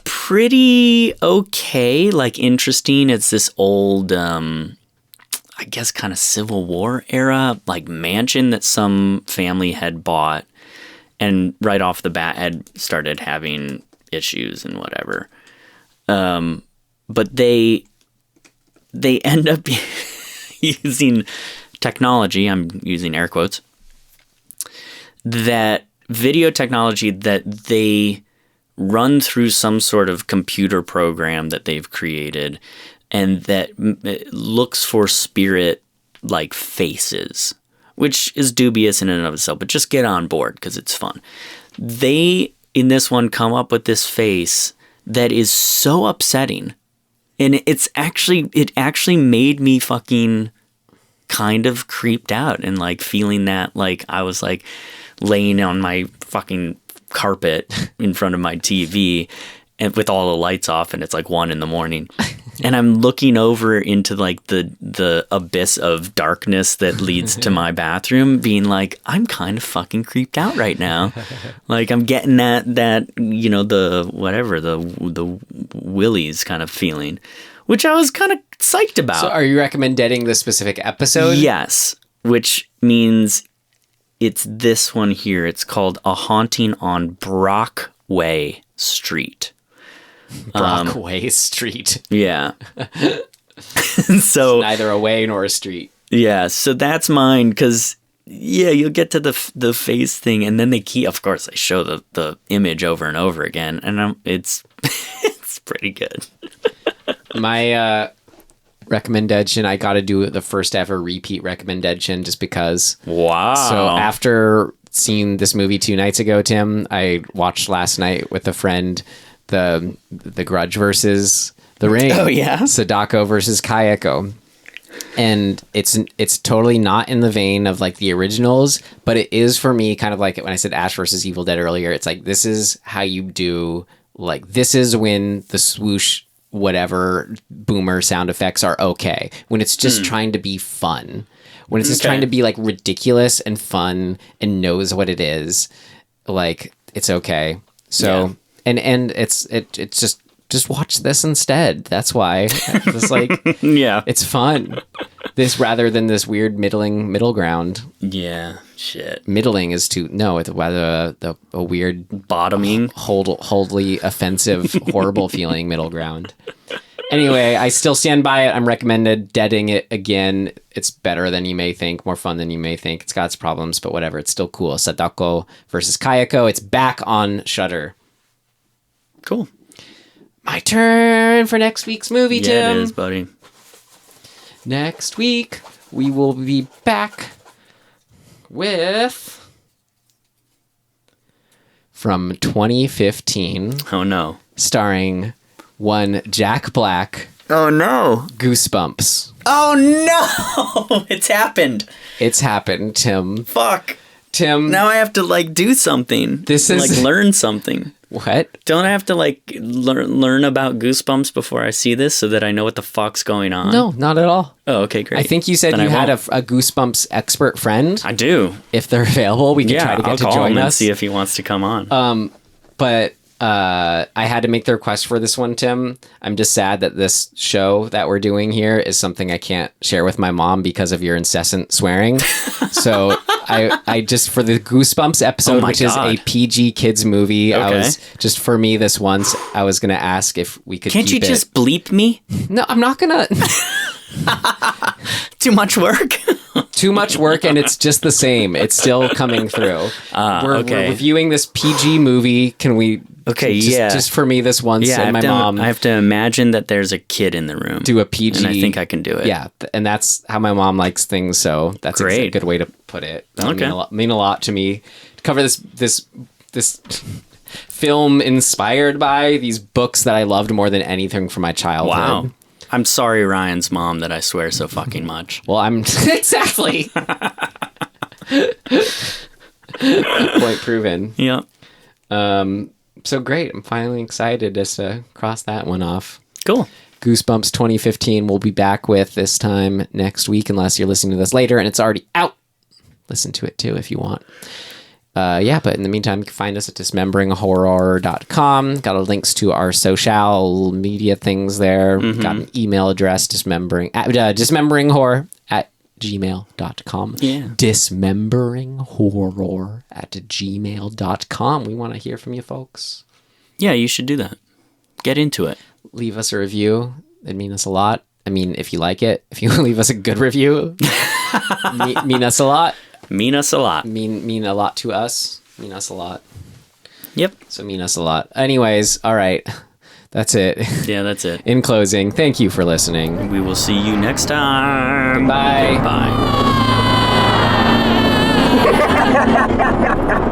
[SPEAKER 3] pretty okay, like interesting. It's this old, I guess kind of Civil War era, like mansion that some family had bought, and right off the bat had started having issues and whatever. But they end up using technology, I'm using air quotes, that video technology that they run through some sort of computer program that they've created, and that looks for spirit like faces, which is dubious in and of itself, but just get on board because it's fun. They, in this one, come up with this face that is so upsetting. And it actually made me fucking kind of creeped out, and like feeling that like I was like laying on my fucking carpet in front of my TV and with all the lights off, and it's like 1 a.m. and I'm looking over into like the abyss of darkness that leads to my bathroom, being like, I'm kind of fucking creeped out right now. Like I'm getting that the willies kind of feeling, which I was kind of psyched about.
[SPEAKER 2] So are you recommending this specific episode?
[SPEAKER 3] Yes, which means it's this one here. It's called A Haunting on Brockway Street.
[SPEAKER 2] Brockway Street.
[SPEAKER 3] Yeah. So
[SPEAKER 2] it's neither a way nor a street.
[SPEAKER 3] Yeah, so that's mine, because you'll get to the face thing, and then they show the image over and over again, and it's it's pretty good.
[SPEAKER 2] My recommendation, I got to do the first ever repeat recommendation just because.
[SPEAKER 3] Wow.
[SPEAKER 2] So after seeing this movie 2 nights ago, Tim, I watched last night with a friend the Grudge versus The Ring.
[SPEAKER 3] Oh yeah,
[SPEAKER 2] Sadako versus Kayako, and it's totally not in the vein of like the originals, but it is for me kind of like when I said Ash versus Evil Dead earlier. It's like, this is how you do, like, this is when the swoosh whatever boomer sound effects are okay, when it's just trying to be fun, when it's just trying to be like ridiculous and fun and knows what it is, like it's okay. So yeah. And it's just watch this instead. That's why it's like,
[SPEAKER 3] yeah,
[SPEAKER 2] it's fun. This rather than this weird middle ground.
[SPEAKER 3] Yeah, shit.
[SPEAKER 2] Middling is it's rather a weird
[SPEAKER 3] bottoming,
[SPEAKER 2] wholly offensive, horrible feeling middle ground. Anyway, I still stand by it. I'm recommending it again. It's better than you may think, more fun than you may think. It's got its problems, but whatever. It's still cool. Sadako versus Kayako. It's back on Shudder.
[SPEAKER 3] Cool.
[SPEAKER 2] My turn for next week's movie, Tim.
[SPEAKER 3] Yeah, it is, buddy.
[SPEAKER 2] Next week, we will be back with... from 2015.
[SPEAKER 3] Oh, no.
[SPEAKER 2] Starring one Jack Black.
[SPEAKER 3] Oh, no.
[SPEAKER 2] Goosebumps.
[SPEAKER 3] Oh, no! It's happened.
[SPEAKER 2] It's happened, Tim.
[SPEAKER 3] Fuck.
[SPEAKER 2] Tim.
[SPEAKER 3] Now I have to, like, do something.
[SPEAKER 2] This is...
[SPEAKER 3] like, learn something.
[SPEAKER 2] What?
[SPEAKER 3] Don't I have to, like, learn about Goosebumps before I see this so that I know what the fuck's going on?
[SPEAKER 2] No, not at all.
[SPEAKER 3] Oh, okay, great.
[SPEAKER 2] I think you said you had a Goosebumps expert friend.
[SPEAKER 3] I do.
[SPEAKER 2] If they're available, we can try to get to join us.
[SPEAKER 3] And see if he wants to come on.
[SPEAKER 2] But I had to make the request for this one, Tim. I'm just sad that this show that we're doing here is something I can't share with my mom because of your incessant swearing. So I just, for the Goosebumps episode, which is a PG kids movie, I was just, for me this once, I was going to ask if we could
[SPEAKER 3] Can't you just bleep me?
[SPEAKER 2] No, I'm not going to.
[SPEAKER 3] Too much work?
[SPEAKER 2] Too much work, and it's just the same. It's still coming through. We're reviewing this PG movie. Can we...
[SPEAKER 3] Okay,
[SPEAKER 2] just for me this once, and my mom...
[SPEAKER 3] I have to imagine that there's a kid in the room.
[SPEAKER 2] Do a PG...
[SPEAKER 3] And I think I can do it.
[SPEAKER 2] Yeah, and that's how my mom likes things, so that's a good way to put it. That would mean a lot to me. To cover this film inspired by these books that I loved more than anything from my childhood.
[SPEAKER 3] Wow. I'm sorry, Ryan's mom, that I swear so fucking much.
[SPEAKER 2] Well, I'm... Exactly! Point proven.
[SPEAKER 3] Yep.
[SPEAKER 2] So great. I'm finally excited just to cross that one off.
[SPEAKER 3] Cool.
[SPEAKER 2] Goosebumps 2015 we'll be back with this time next week, unless you're listening to this later and it's already out. Listen to it too if you want. But in the meantime, you can find us at dismemberinghorror.com. Got links to our social media things there. Got an email address, dismemberinghorror@gmail.com.
[SPEAKER 3] Yeah.
[SPEAKER 2] Dismemberinghorror@gmail.com. We want to hear from you folks.
[SPEAKER 3] Yeah, you should do that. Get into it.
[SPEAKER 2] Leave us a review. It'd mean us a lot. I mean, if you like it, if you leave us a good review, mean us a lot.
[SPEAKER 3] Mean us a lot.
[SPEAKER 2] Mean a lot to us. Mean us a lot.
[SPEAKER 3] Yep.
[SPEAKER 2] So mean us a lot. Anyways, all right. That's it.
[SPEAKER 3] Yeah, that's it.
[SPEAKER 2] In closing, thank you for listening.
[SPEAKER 3] We will see you next time.
[SPEAKER 2] Bye.
[SPEAKER 3] Bye.